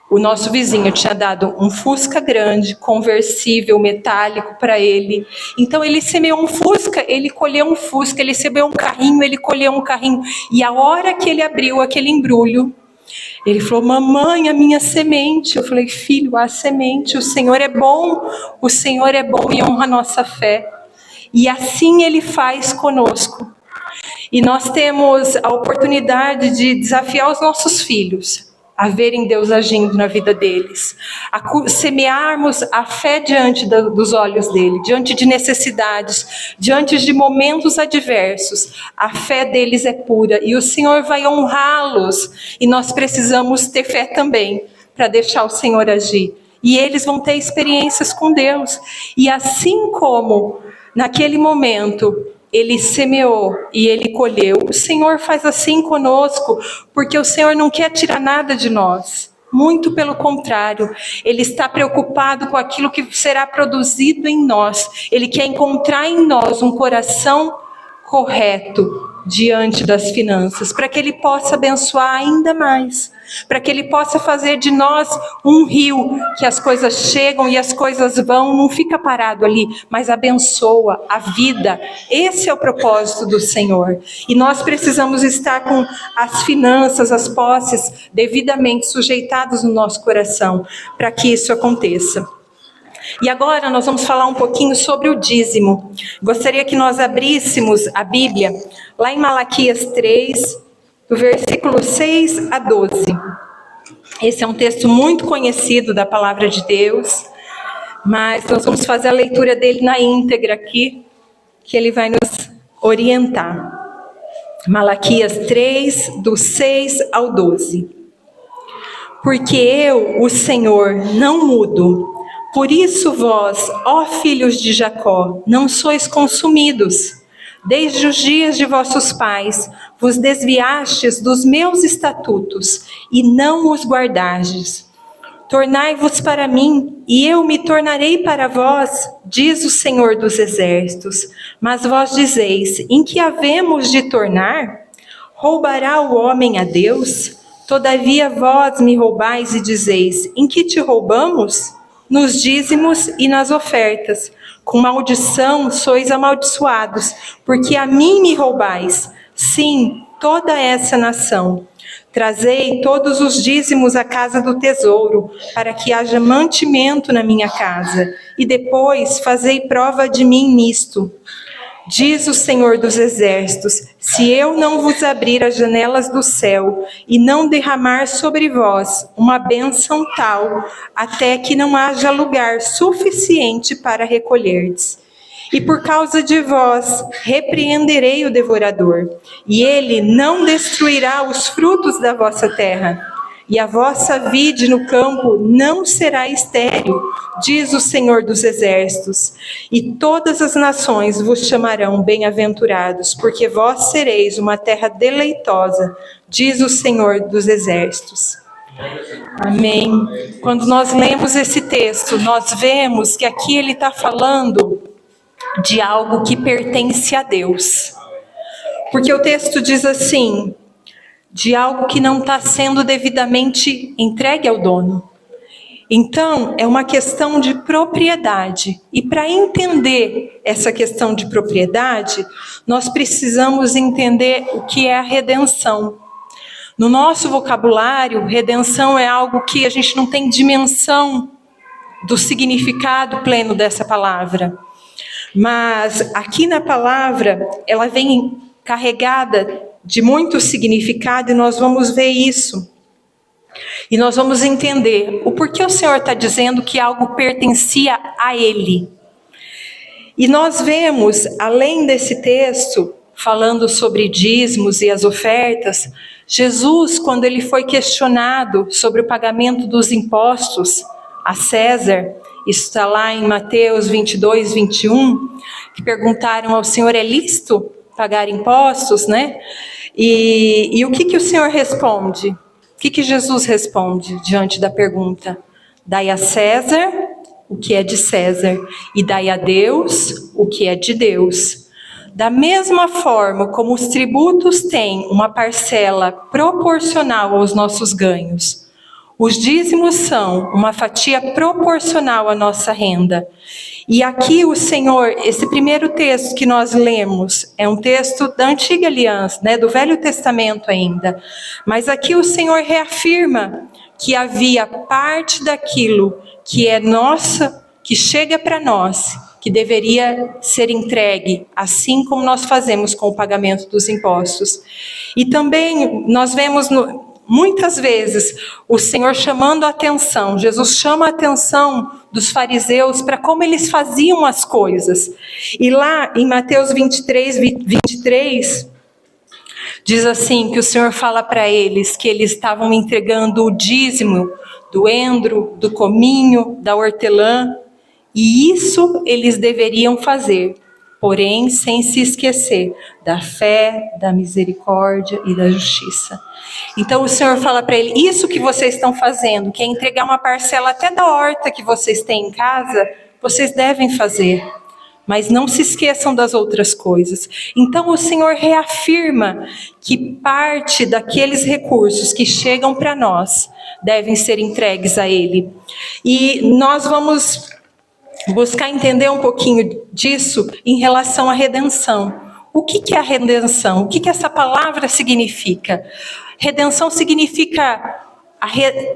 O nosso vizinho tinha dado um Fusca grande, conversível, metálico para ele. Então ele semeou um Fusca, ele colheu um Fusca, ele semeou um carrinho, ele colheu um carrinho. E a hora que ele abriu aquele embrulho, ele falou: mamãe, a minha semente. Eu falei: filho, a semente, o Senhor é bom e honra a nossa fé. E assim Ele faz conosco. E nós temos a oportunidade de desafiar os nossos filhos a verem Deus agindo na vida deles, a semearmos a fé diante dos olhos dele, diante de necessidades, diante de momentos adversos. A fé deles é pura e o Senhor vai honrá-los, e nós precisamos ter fé também para deixar o Senhor agir. E eles vão ter experiências com Deus. E assim como naquele momento ele semeou e ele colheu, o Senhor faz assim conosco, porque o Senhor não quer tirar nada de nós. Muito pelo contrário, Ele está preocupado com aquilo que será produzido em nós. Ele quer encontrar em nós um coração correto diante das finanças, para que Ele possa abençoar ainda mais, para que Ele possa fazer de nós um rio, que as coisas chegam e as coisas vão, não fica parado ali, mas abençoa a vida. Esse é o propósito do Senhor. E nós precisamos estar com as finanças, as posses devidamente sujeitadas no nosso coração, para que isso aconteça. E agora nós vamos falar um pouquinho sobre o dízimo. Gostaria que nós abríssemos a Bíblia lá em Malaquias 3, do versículo 6 a 12. Esse é um texto muito conhecido da palavra de Deus, mas nós vamos fazer a leitura dele na íntegra aqui, que ele vai nos orientar. Malaquias 3, do 6 ao 12. Porque eu, o Senhor, não mudo. Por isso vós, ó filhos de Jacó, não sois consumidos. Desde os dias de vossos pais, vos desviastes dos meus estatutos, e não os guardastes. Tornai-vos para mim, e eu me tornarei para vós, diz o Senhor dos Exércitos. Mas vós dizeis: em que havemos de tornar? Roubará o homem a Deus? Todavia vós me roubais e dizeis: em que te roubamos? Nos dízimos e nas ofertas. Com maldição sois amaldiçoados, porque a mim me roubais, sim, toda essa nação. Trazei todos os dízimos à casa do tesouro, para que haja mantimento na minha casa, e depois fazei prova de mim nisto. Diz o Senhor dos Exércitos: se eu não vos abrir as janelas do céu e não derramar sobre vós uma bênção tal, até que não haja lugar suficiente para recolherdes. E por causa de vós repreenderei o devorador, e ele não destruirá os frutos da vossa terra. E a vossa vide no campo não será estéril, diz o Senhor dos Exércitos. E todas as nações vos chamarão bem-aventurados, porque vós sereis uma terra deleitosa, diz o Senhor dos Exércitos. Amém. Quando nós lemos esse texto, nós vemos que aqui ele está falando de algo que pertence a Deus. Porque o texto diz assim: de algo que não está sendo devidamente entregue ao dono. Então, é uma questão de propriedade. E para entender essa questão de propriedade, nós precisamos entender o que é a redenção. No nosso vocabulário, redenção é algo que a gente não tem dimensão do significado pleno dessa palavra. Mas aqui na palavra, ela vem carregada de muito significado, e nós vamos ver isso. E nós vamos entender o porquê o Senhor está dizendo que algo pertencia a Ele. E nós vemos, além desse texto, falando sobre dízimos e as ofertas, Jesus, quando ele foi questionado sobre o pagamento dos impostos a César, isso está lá em Mateus 22, 21, que perguntaram ao Senhor: é lícito pagar impostos, né? E o que o Senhor responde? O que Jesus responde diante da pergunta? Dai a César o que é de César, e dai a Deus o que é de Deus. Da mesma forma como os tributos têm uma parcela proporcional aos nossos ganhos, Os dízimos são uma fatia proporcional à nossa renda. E aqui o Senhor, esse primeiro texto que nós lemos, é um texto da Antiga Aliança, né, do Velho Testamento ainda. Mas aqui o Senhor reafirma que havia parte daquilo que é nossa, que chega para nós, que deveria ser entregue, assim como nós fazemos com o pagamento dos impostos. E também nós vemos muitas vezes o Senhor chamando a atenção, Jesus chama a atenção dos fariseus para como eles faziam as coisas. E lá em Mateus 23, diz assim, que o Senhor fala para eles que eles estavam entregando o dízimo do endro, do cominho, da hortelã, e isso eles deveriam fazer, porém sem se esquecer da fé, da misericórdia e da justiça. Então o Senhor fala para ele, isso que vocês estão fazendo, que é entregar uma parcela até da horta que vocês têm em casa, vocês devem fazer, mas não se esqueçam das outras coisas. Então o Senhor reafirma que parte daqueles recursos que chegam para nós devem ser entregues a Ele. E nós vamos buscar entender um pouquinho disso em relação à redenção. O que é a redenção? O que essa palavra significa? Redenção significa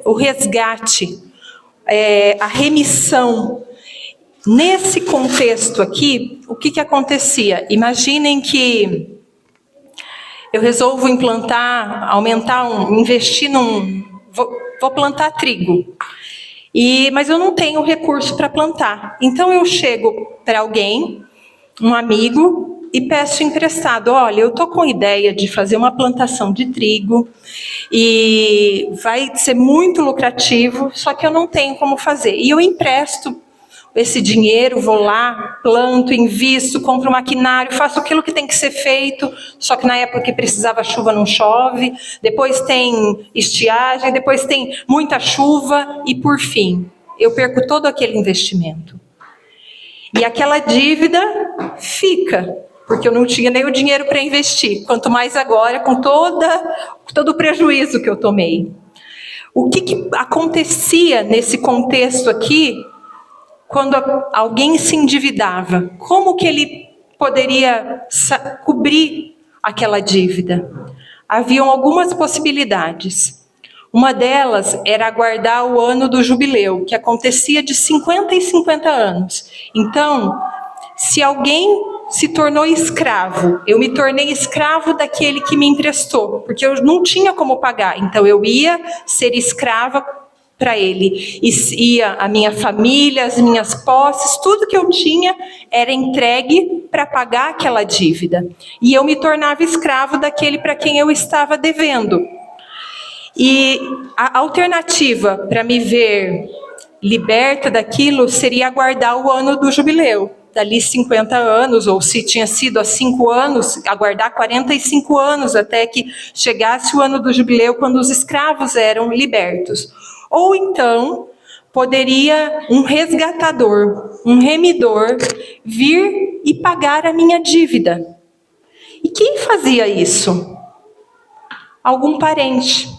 o resgate, a remissão. Nesse contexto aqui, o que acontecia? Imaginem que eu resolvo investir vou plantar trigo. Mas eu não tenho recurso para plantar. Então eu chego para alguém, um amigo, e peço emprestado. Olha, eu estou com ideia de fazer uma plantação de trigo e vai ser muito lucrativo, só que eu não tenho como fazer. E eu empresto esse dinheiro, vou lá, planto, invisto, compro um maquinário, faço aquilo que tem que ser feito, só que na época que precisava chuva não chove, depois tem estiagem, depois tem muita chuva e por fim, eu perco todo aquele investimento. E aquela dívida fica, porque eu não tinha nem o dinheiro para investir, quanto mais agora com todo o prejuízo que eu tomei. O que acontecia nesse contexto aqui, quando alguém se endividava? Como que ele poderia cobrir aquela dívida? Haviam algumas possibilidades. Uma delas era aguardar o ano do jubileu, que acontecia de 50 em 50 anos. Então, se alguém se tornou escravo, eu me tornei escravo daquele que me emprestou, porque eu não tinha como pagar, então eu ia ser escrava para ele. Ia a minha família, as minhas posses, tudo que eu tinha era entregue para pagar aquela dívida. E eu me tornava escravo daquele para quem eu estava devendo. E a alternativa para me ver liberta daquilo seria aguardar o ano do jubileu. Dali 50 anos, ou se tinha sido há 5 anos, aguardar 45 anos até que chegasse o ano do jubileu, quando os escravos eram libertos. Ou então, poderia um resgatador, um remidor, vir e pagar a minha dívida. E quem fazia isso? Algum parente.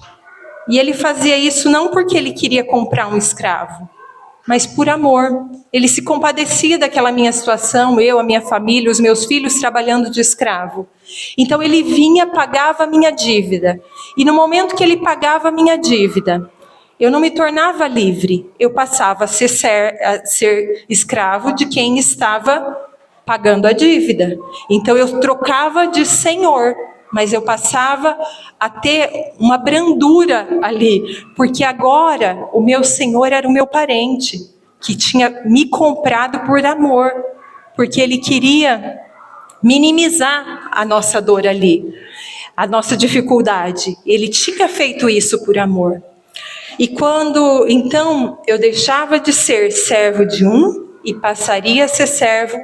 E ele fazia isso não porque ele queria comprar um escravo, mas por amor. Ele se compadecia daquela minha situação, eu, a minha família, os meus filhos trabalhando de escravo. Então ele vinha, pagava a minha dívida. E no momento que ele pagava a minha dívida, eu não me tornava livre, eu passava a ser escravo de quem estava pagando a dívida. Então eu trocava de senhor, mas eu passava a ter uma brandura ali, porque agora o meu senhor era o meu parente, que tinha me comprado por amor, porque ele queria minimizar a nossa dor ali, a nossa dificuldade. Ele tinha feito isso por amor. E quando, então, eu deixava de ser servo de um e passaria a ser servo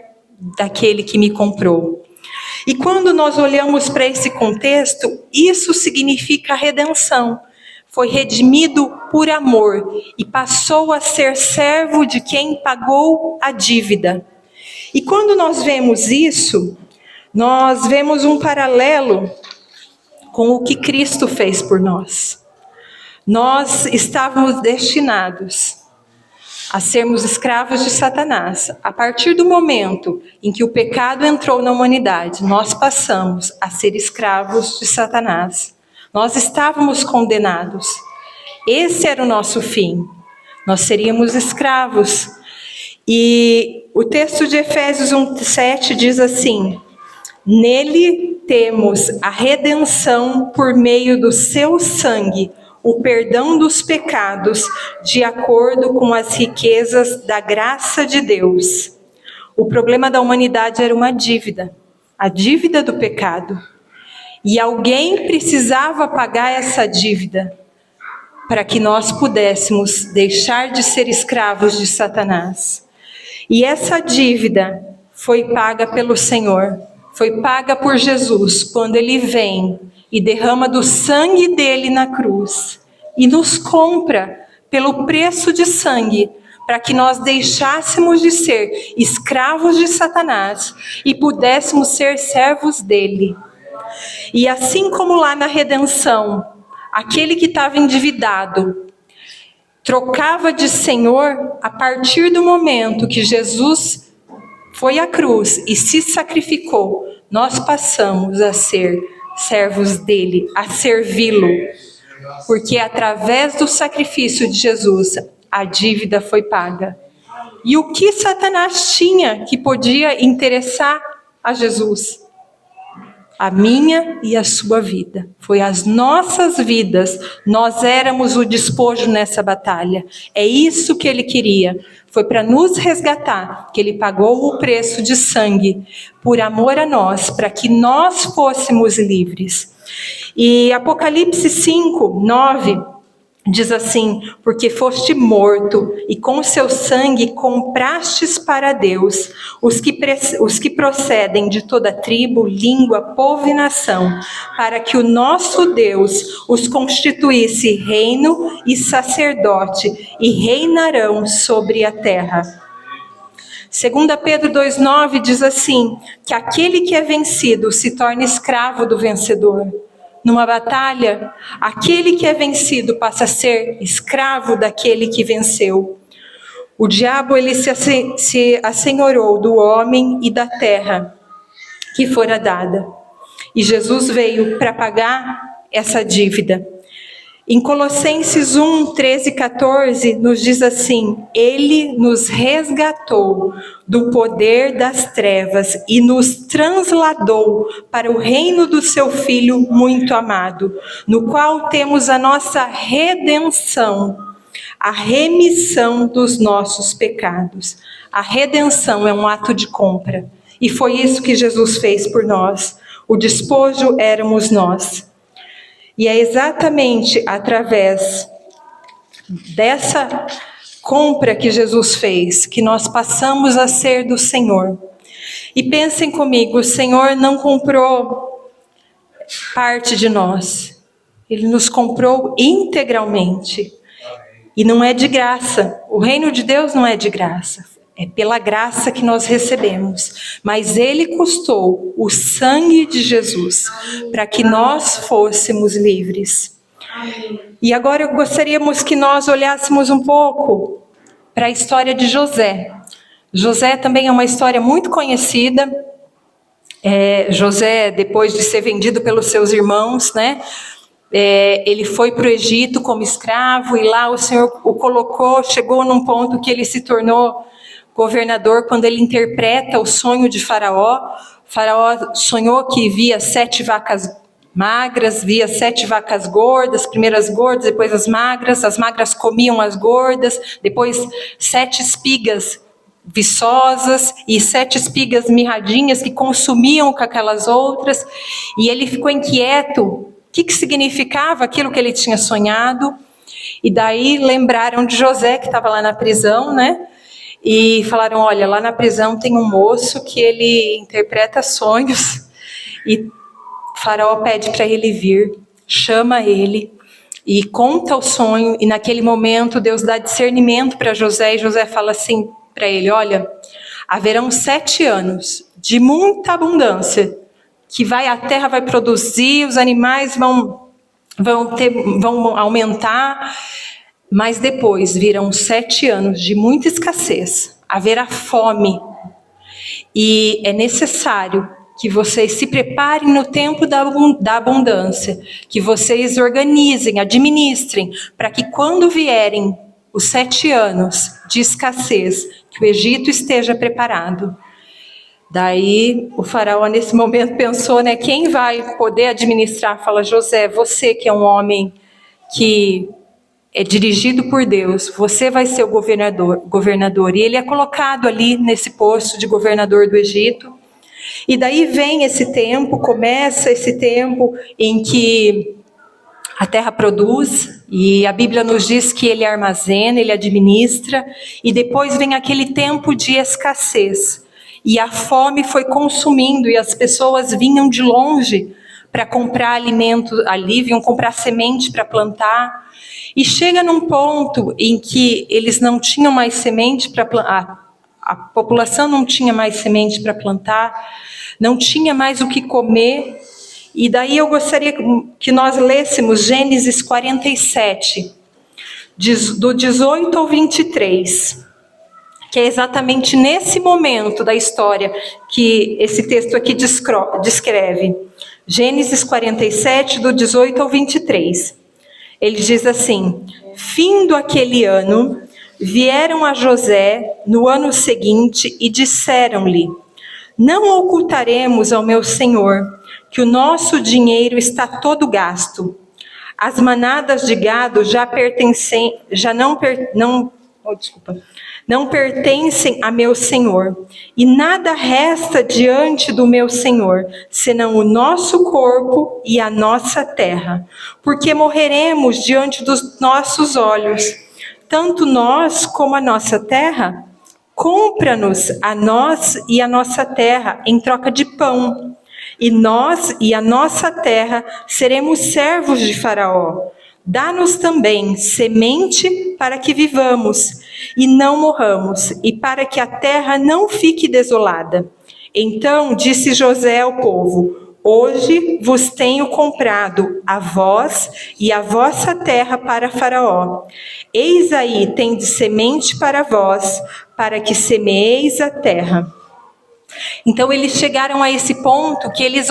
daquele que me comprou. E quando nós olhamos para esse contexto, isso significa a redenção. Foi redimido por amor e passou a ser servo de quem pagou a dívida. E quando nós vemos isso, nós vemos um paralelo com o que Cristo fez por nós. nós estávamos destinados a sermos escravos de Satanás. A partir do momento em que o pecado entrou na humanidade, nós passamos a ser escravos de Satanás. Nós estávamos condenados. Esse era o nosso fim. Nós seríamos escravos. E o texto de Efésios 1:7 diz assim: nele temos a redenção por meio do seu sangue, o perdão dos pecados, de acordo com as riquezas da graça de Deus. O problema da humanidade era uma dívida, a dívida do pecado. E alguém precisava pagar essa dívida para que nós pudéssemos deixar de ser escravos de Satanás. E essa dívida foi paga pelo Senhor, foi paga por Jesus, quando Ele vem e derrama do sangue dele na cruz e nos compra pelo preço de sangue, para que nós deixássemos de ser escravos de Satanás e pudéssemos ser servos dele. E assim como lá na redenção, aquele que estava endividado trocava de Senhor, a partir do momento que Jesus foi à cruz e se sacrificou, nós passamos a ser servos dele, a servi-lo. Porque através do sacrifício de Jesus, a dívida foi paga. E o que Satanás tinha que podia interessar a Jesus? A minha e a sua vida. Foi as nossas vidas. Nós éramos o despojo nessa batalha. É isso que ele queria. Foi para nos resgatar que ele pagou o preço de sangue por amor a nós, para que nós fôssemos livres. E Apocalipse 5:9 diz assim: porque foste morto e com seu sangue comprastes para Deus os que procedem de toda tribo, língua, povo e nação, para que o nosso Deus os constituísse reino e sacerdote, e reinarão sobre a terra. 2 Pedro 2:9 diz assim: que aquele que é vencido se torna escravo do vencedor. Numa batalha, aquele que é vencido passa a ser escravo daquele que venceu. O diabo, ele se assenhorou do homem e da terra que fora dada. E Jesus veio para pagar essa dívida. Em Colossenses 1:13 e 14, nos diz assim: ele nos resgatou do poder das trevas e nos transladou para o reino do seu Filho muito amado, no qual temos a nossa redenção, a remissão dos nossos pecados. A redenção é um ato de compra, e foi isso que Jesus fez por nós. O despojo éramos nós. E é exatamente através dessa compra que Jesus fez que nós passamos a ser do Senhor. E pensem comigo, o Senhor não comprou parte de nós. Ele nos comprou integralmente. E não é de graça. O reino de Deus não é de graça. É pela graça que nós recebemos. Mas Ele custou o sangue de Jesus para que nós fôssemos livres. E agora gostaríamos que nós olhássemos um pouco para a história de José. José também é uma história muito conhecida. José, depois de ser vendido pelos seus irmãos, né? Ele foi para o Egito como escravo e lá o Senhor o colocou, chegou num ponto que ele se tornou governador quando ele interpreta o sonho de Faraó. Faraó sonhou que via 7 vacas magras, via 7 vacas gordas, primeiras gordas, depois as magras comiam as gordas, depois 7 espigas viçosas e 7 espigas mirradinhas que consumiam com aquelas outras, e ele ficou inquieto, o que significava aquilo que ele tinha sonhado, e daí lembraram de José, que estava lá na prisão, né? E falaram: olha, lá na prisão tem um moço que ele interpreta sonhos, e Faraó pede para ele vir, chama ele e conta o sonho, e naquele momento Deus dá discernimento para José, e José fala assim para ele: olha, haverão 7 anos de muita abundância, que a terra vai produzir, os animais vão vão aumentar, mas depois virão 7 anos de muita escassez, haverá fome, e é necessário que vocês se preparem no tempo da abundância, que vocês organizem, administrem, para que quando vierem os 7 anos de escassez, que o Egito esteja preparado. Daí o faraó nesse momento pensou, né, quem vai poder administrar? Fala, José, você que é um homem que é dirigido por Deus, você vai ser o governador. E ele é colocado ali nesse posto de governador do Egito. E daí vem esse tempo, começa esse tempo em que a terra produz, e a Bíblia nos diz que ele armazena, ele administra, e depois vem aquele tempo de escassez. E a fome foi consumindo, e as pessoas vinham de longe para comprar alimento ali, vinham comprar semente para plantar. E chega num ponto em que eles não tinham mais semente para plantar, a população não tinha mais semente para plantar, não tinha mais o que comer. E daí eu gostaria que nós lêssemos Gênesis 47, do 18 ao 23, que é exatamente nesse momento da história que esse texto aqui descreve. Gênesis 47, do 18 ao 23. Ele diz assim: findo aquele ano, vieram a José no ano seguinte e disseram-lhe: não ocultaremos ao meu senhor que o nosso dinheiro está todo gasto. As manadas de gado não pertencem a meu senhor, e nada resta diante do meu senhor, senão o nosso corpo e a nossa terra, porque morreremos diante dos nossos olhos, tanto nós como a nossa terra. Compra-nos a nós e a nossa terra em troca de pão, e nós e a nossa terra seremos servos de Faraó. Dá-nos também semente para que vivamos e não morramos, e para que a terra não fique desolada. Então disse José ao povo: hoje vos tenho comprado a vós e a vossa terra para Faraó. Eis aí tendes semente para vós, para que semeeis a terra. Então eles chegaram a esse ponto que eles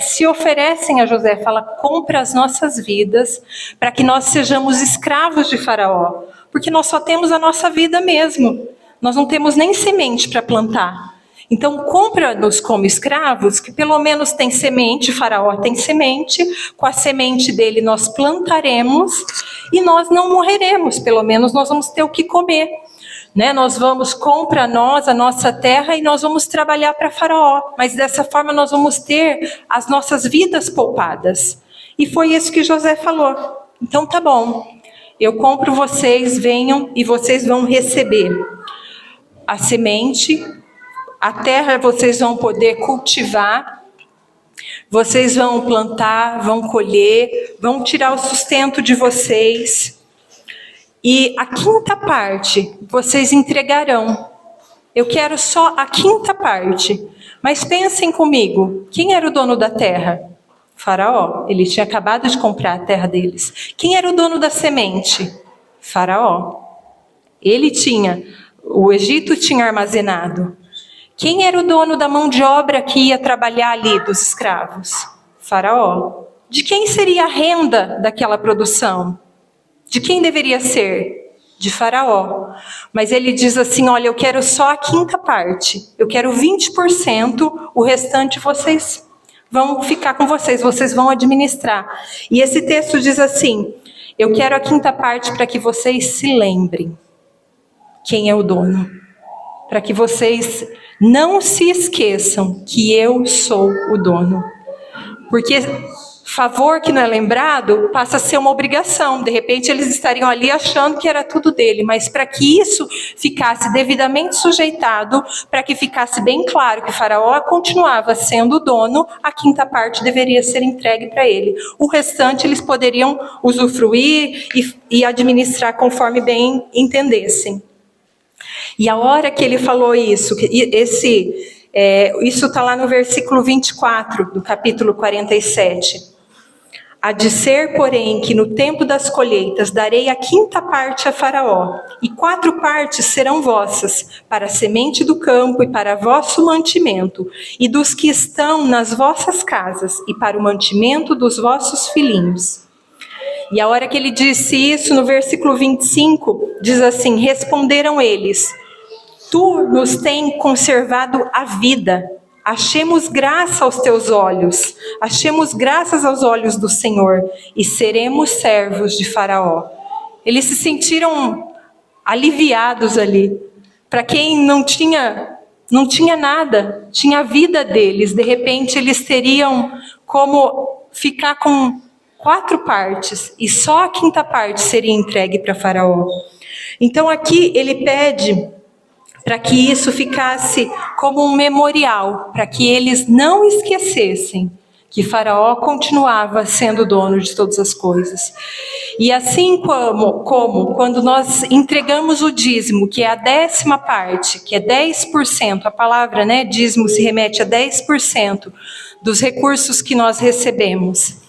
se oferecem a José, fala: compra as nossas vidas para que nós sejamos escravos de Faraó, porque nós só temos a nossa vida mesmo, nós não temos nem semente para plantar. Então compra-nos como escravos, que pelo menos tem semente, Faraó tem semente, com a semente dele nós plantaremos e nós não morreremos, pelo menos nós vamos ter o que comer. Nós vamos, compra nós a nossa terra e nós vamos trabalhar para Faraó, mas dessa forma nós vamos ter as nossas vidas poupadas. E foi isso que José falou. Então tá bom, eu compro vocês, venham e vocês vão receber a semente, a terra vocês vão poder cultivar, vocês vão plantar, vão colher, vão tirar o sustento de vocês. E a 5ª parte vocês entregarão. Eu quero só a 5ª parte. Mas pensem comigo, quem era o dono da terra? Faraó. Ele tinha acabado de comprar a terra deles. Quem era o dono da semente? Faraó. O Egito tinha armazenado. Quem era o dono da mão de obra que ia trabalhar ali, dos escravos? Faraó. De quem seria a renda daquela produção? De quem deveria ser? De Faraó. Mas ele diz assim: olha, eu quero só a 5ª parte. Eu quero 20%, o restante vocês vão ficar com vocês vão administrar. E esse texto diz assim: eu quero a 5ª parte para que vocês se lembrem quem é o dono. Para que vocês não se esqueçam que eu sou o dono. Porque favor que não é lembrado passa a ser uma obrigação. De repente eles estariam ali achando que era tudo dele, mas para que isso ficasse devidamente sujeitado, para que ficasse bem claro que Faraó continuava sendo o dono, a 5ª parte deveria ser entregue para ele. O restante eles poderiam usufruir e administrar conforme bem entendessem. E a hora que ele falou isso, isso está lá no versículo 24 do capítulo 47. Há de ser, porém, que no tempo das colheitas darei a 5ª parte a Faraó, e 4 partes serão vossas, para a semente do campo e para vosso mantimento, e dos que estão nas vossas casas, e para o mantimento dos vossos filhinhos. E a hora que ele disse isso, no versículo 25, diz assim: responderam eles: tu nos tem conservado a vida. Achemos graça aos teus olhos, achemos graças aos olhos do Senhor, e seremos servos de Faraó. Eles se sentiram aliviados ali. Para quem não tinha nada, tinha a vida deles, de repente eles teriam como ficar com 4 partes, e só a 5ª parte seria entregue para Faraó. Então aqui ele pede para que isso ficasse como um memorial, para que eles não esquecessem que Faraó continuava sendo dono de todas as coisas. E assim como quando nós entregamos o dízimo, que é a 10ª parte, que é 10%, a palavra, dízimo se remete a 10% dos recursos que nós recebemos,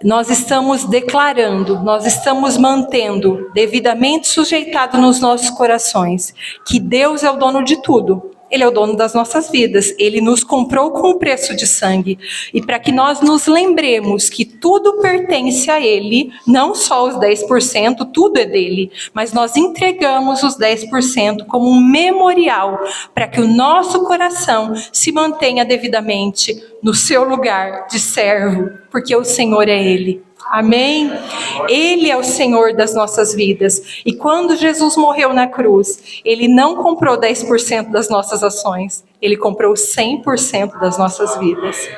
nós estamos declarando, nós estamos mantendo devidamente sujeitado nos nossos corações que Deus é o dono de tudo. Ele é o dono das nossas vidas. Ele nos comprou com o preço de sangue. E para que nós nos lembremos que tudo pertence a Ele, não só os 10%, tudo é dele, mas nós entregamos os 10% como um memorial para que o nosso coração se mantenha devidamente no seu lugar de servo, porque o Senhor é Ele. Amém? Ele é o Senhor das nossas vidas. E quando Jesus morreu na cruz, Ele não comprou 10% das nossas ações. Ele comprou 100% das nossas vidas.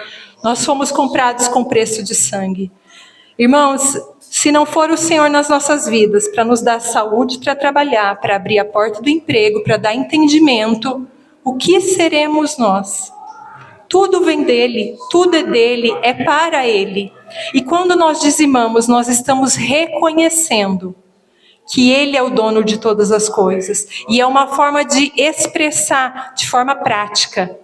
Nós fomos comprados com preço de sangue. Irmãos, se não for o Senhor nas nossas vidas, para nos dar saúde para trabalhar, para abrir a porta do emprego, para dar entendimento, o que seremos nós? Tudo vem dele, tudo é dele, é para ele. E quando nós dizimamos, nós estamos reconhecendo que ele é o dono de todas as coisas. E é uma forma de expressar de forma prática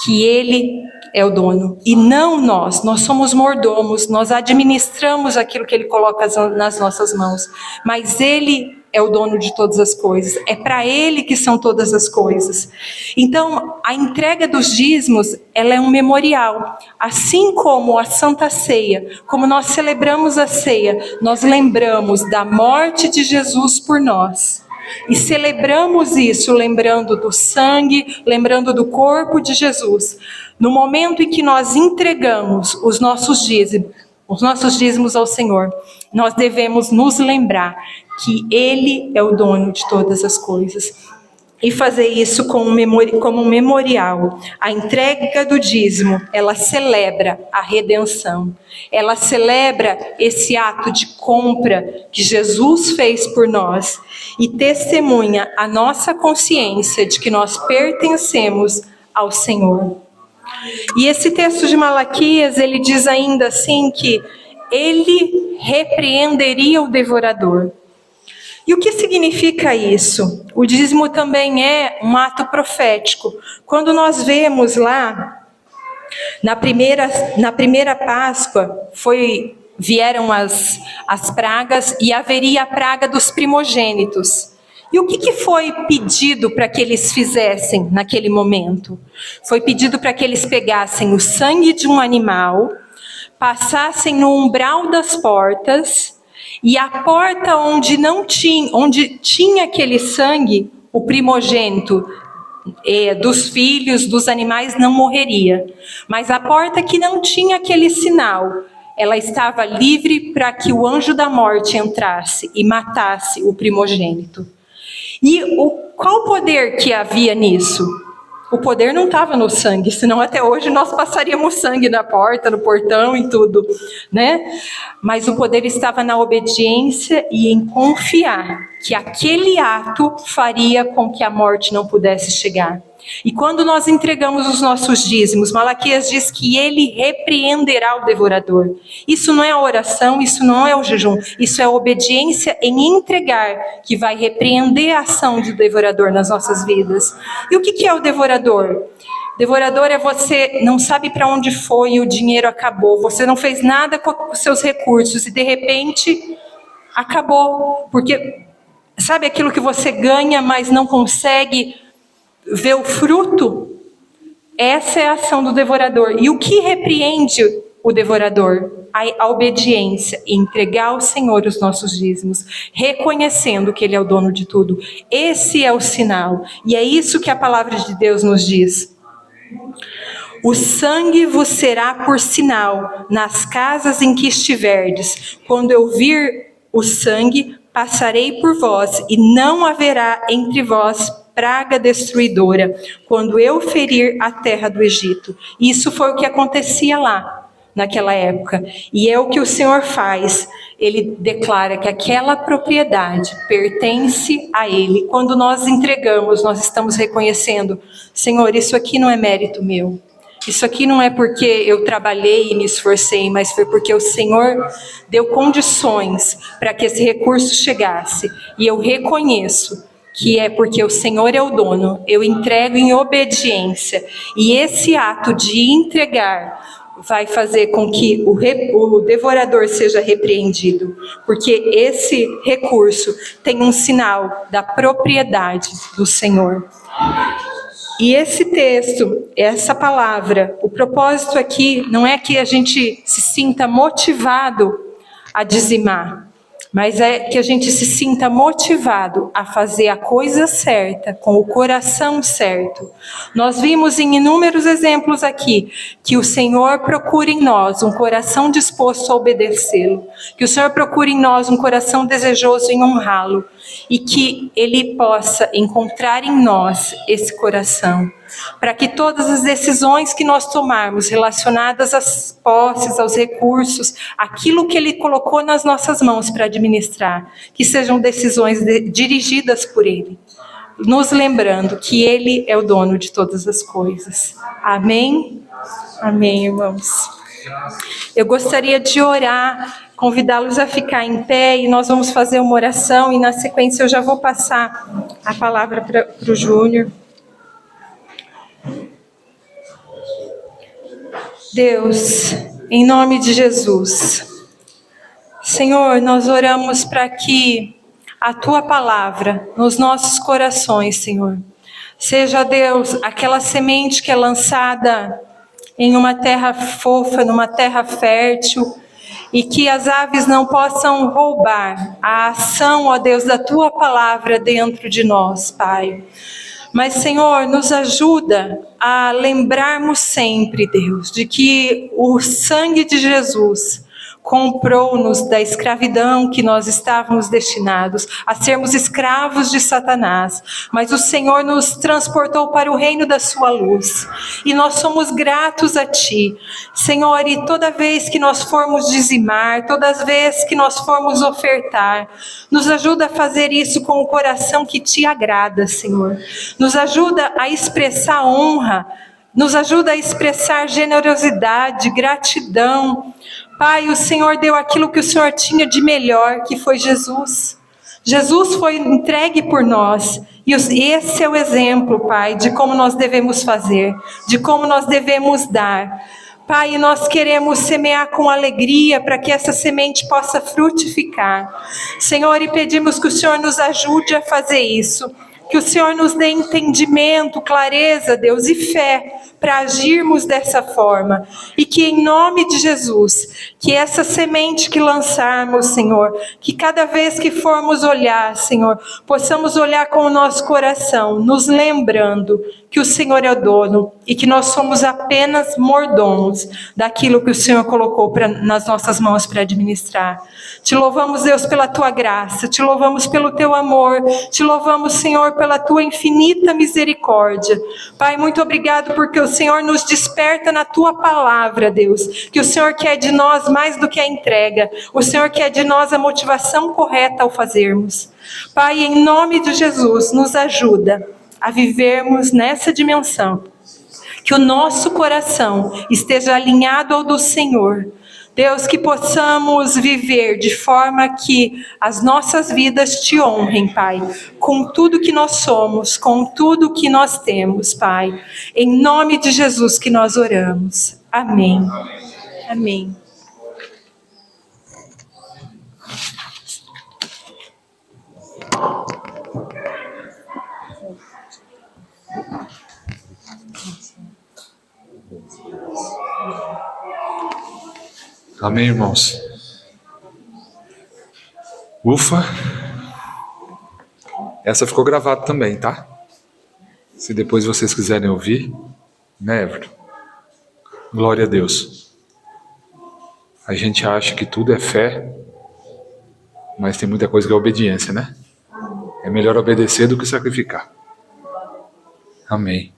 que ele é o dono e não nós. Nós somos mordomos, nós administramos aquilo que ele coloca nas nossas mãos. Mas ele é o dono de todas as coisas, é para ele que são todas as coisas. Então, a entrega dos dízimos, ela é um memorial. Assim como a Santa Ceia, como nós celebramos a ceia, nós lembramos da morte de Jesus por nós. E celebramos isso lembrando do sangue, lembrando do corpo de Jesus. No momento em que nós entregamos os nossos dízimos ao Senhor, nós devemos nos lembrar que Ele é o dono de todas as coisas. E fazer isso como um memorial. A entrega do dízimo, ela celebra a redenção. Ela celebra esse ato de compra que Jesus fez por nós. E testemunha a nossa consciência de que nós pertencemos ao Senhor. E esse texto de Malaquias, ele diz ainda assim que ele repreenderia o devorador. E o que significa isso? O dízimo também é um ato profético. Quando nós vemos lá, na primeira Páscoa, vieram as pragas e haveria a praga dos primogênitos. E o que foi pedido para que eles fizessem naquele momento? Foi pedido para que eles pegassem o sangue de um animal, passassem no umbral das portas, e a porta onde tinha aquele sangue, o primogênito dos filhos, dos animais, não morreria. Mas a porta que não tinha aquele sinal, ela estava livre para que o anjo da morte entrasse e matasse o primogênito. E qual poder que havia nisso? O poder não estava no sangue, senão até hoje nós passaríamos sangue na porta, no portão e tudo, né? Mas o poder estava na obediência e em confiar que aquele ato faria com que a morte não pudesse chegar. E quando nós entregamos os nossos dízimos, Malaquias diz que ele repreenderá o devorador. Isso não é a oração, isso não é o jejum, isso é a obediência em entregar que vai repreender a ação do devorador nas nossas vidas. E o que é o devorador? Devorador é você não sabe para onde foi e o dinheiro acabou. Você não fez nada com os seus recursos e de repente acabou. Porque sabe aquilo que você ganha, mas não consegue ver o fruto? Essa é a ação do devorador. E o que repreende o devorador? A obediência e entregar ao Senhor os nossos dízimos, reconhecendo que Ele é o dono de tudo. Esse é o sinal. E é isso que a palavra de Deus nos diz. O sangue vos será por sinal nas casas em que estiverdes. Quando eu vir o sangue, passarei por vós, e não haverá entre vós praga destruidora, quando eu ferir a terra do Egito. Isso foi o que acontecia lá, naquela época. E é o que o Senhor faz. Ele declara que aquela propriedade pertence a Ele. Quando nós entregamos, nós estamos reconhecendo: Senhor, isso aqui não é mérito meu. Isso aqui não é porque eu trabalhei e me esforcei, mas foi porque o Senhor deu condições para que esse recurso chegasse. E eu reconheço que é porque o Senhor é o dono. Eu entrego em obediência. E esse ato de entregar vai fazer com que o devorador seja repreendido, porque esse recurso tem um sinal da propriedade do Senhor. E esse texto, essa palavra, o propósito aqui não é que a gente se sinta motivado a dizimar, mas é que a gente se sinta motivado a fazer a coisa certa, com o coração certo. Nós vimos em inúmeros exemplos aqui que o Senhor procura em nós um coração disposto a obedecê-lo, que o Senhor procura em nós um coração desejoso em honrá-lo, e que Ele possa encontrar em nós esse coração, para que todas as decisões que nós tomarmos relacionadas às posses, aos recursos, aquilo que Ele colocou nas nossas mãos para administrar, que sejam decisões dirigidas por Ele, nos lembrando que Ele é o dono de todas as coisas. Amém? Amém, irmãos. Eu gostaria de orar, convidá-los a ficar em pé, e nós vamos fazer uma oração, e na sequência eu já vou passar a palavra para o Júnior. Deus, em nome de Jesus, Senhor, nós oramos para que a Tua palavra nos nossos corações, Senhor, seja, Deus, aquela semente que é lançada em uma terra fofa, numa terra fértil, e que as aves não possam roubar a ação, ó Deus, da Tua palavra dentro de nós, Pai. Mas, Senhor, nos ajuda a lembrarmos sempre, Deus, de que o sangue de Jesus comprou-nos da escravidão que nós estávamos destinados a sermos escravos de Satanás, mas o Senhor nos transportou para o reino da sua luz, e nós somos gratos a Ti, Senhor. E toda vez que nós formos dizimar, toda vez que nós formos ofertar, nos ajuda a fazer isso com o coração que Te agrada, Senhor. Nos ajuda a expressar honra, nos ajuda a expressar generosidade, gratidão. Pai, o Senhor deu aquilo que o Senhor tinha de melhor, que foi Jesus. Jesus foi entregue por nós. E esse é o exemplo, Pai, de como nós devemos fazer, de como nós devemos dar. Pai, nós queremos semear com alegria para que essa semente possa frutificar. Senhor, e pedimos que o Senhor nos ajude a fazer isso. Que o Senhor nos dê entendimento, clareza, Deus, e fé para agirmos dessa forma. E que em nome de Jesus, que essa semente que lançarmos, Senhor, que cada vez que formos olhar, Senhor, possamos olhar com o nosso coração, nos lembrando que o Senhor é o dono e que nós somos apenas mordomos daquilo que o Senhor colocou nas nossas mãos para administrar. Te louvamos, Deus, pela Tua graça, te louvamos pelo Teu amor, te louvamos, Senhor, pela Tua infinita misericórdia. Pai, muito obrigado porque o Senhor nos desperta na Tua palavra, Deus, que o Senhor quer de nós mais do que a entrega, o Senhor quer de nós a motivação correta ao fazermos. Pai, em nome de Jesus, nos ajuda a vivermos nessa dimensão, que o nosso coração esteja alinhado ao do Senhor, Deus, que possamos viver de forma que as nossas vidas te honrem, Pai, com tudo que nós somos, com tudo que nós temos, Pai. Em nome de Jesus que nós oramos. Amém. Amém. Amém, irmãos? Ufa! Essa ficou gravada também, tá? Se depois vocês quiserem ouvir, né, Everton? Glória a Deus. A gente acha que tudo é fé, mas tem muita coisa que é obediência, né? É melhor obedecer do que sacrificar. Amém.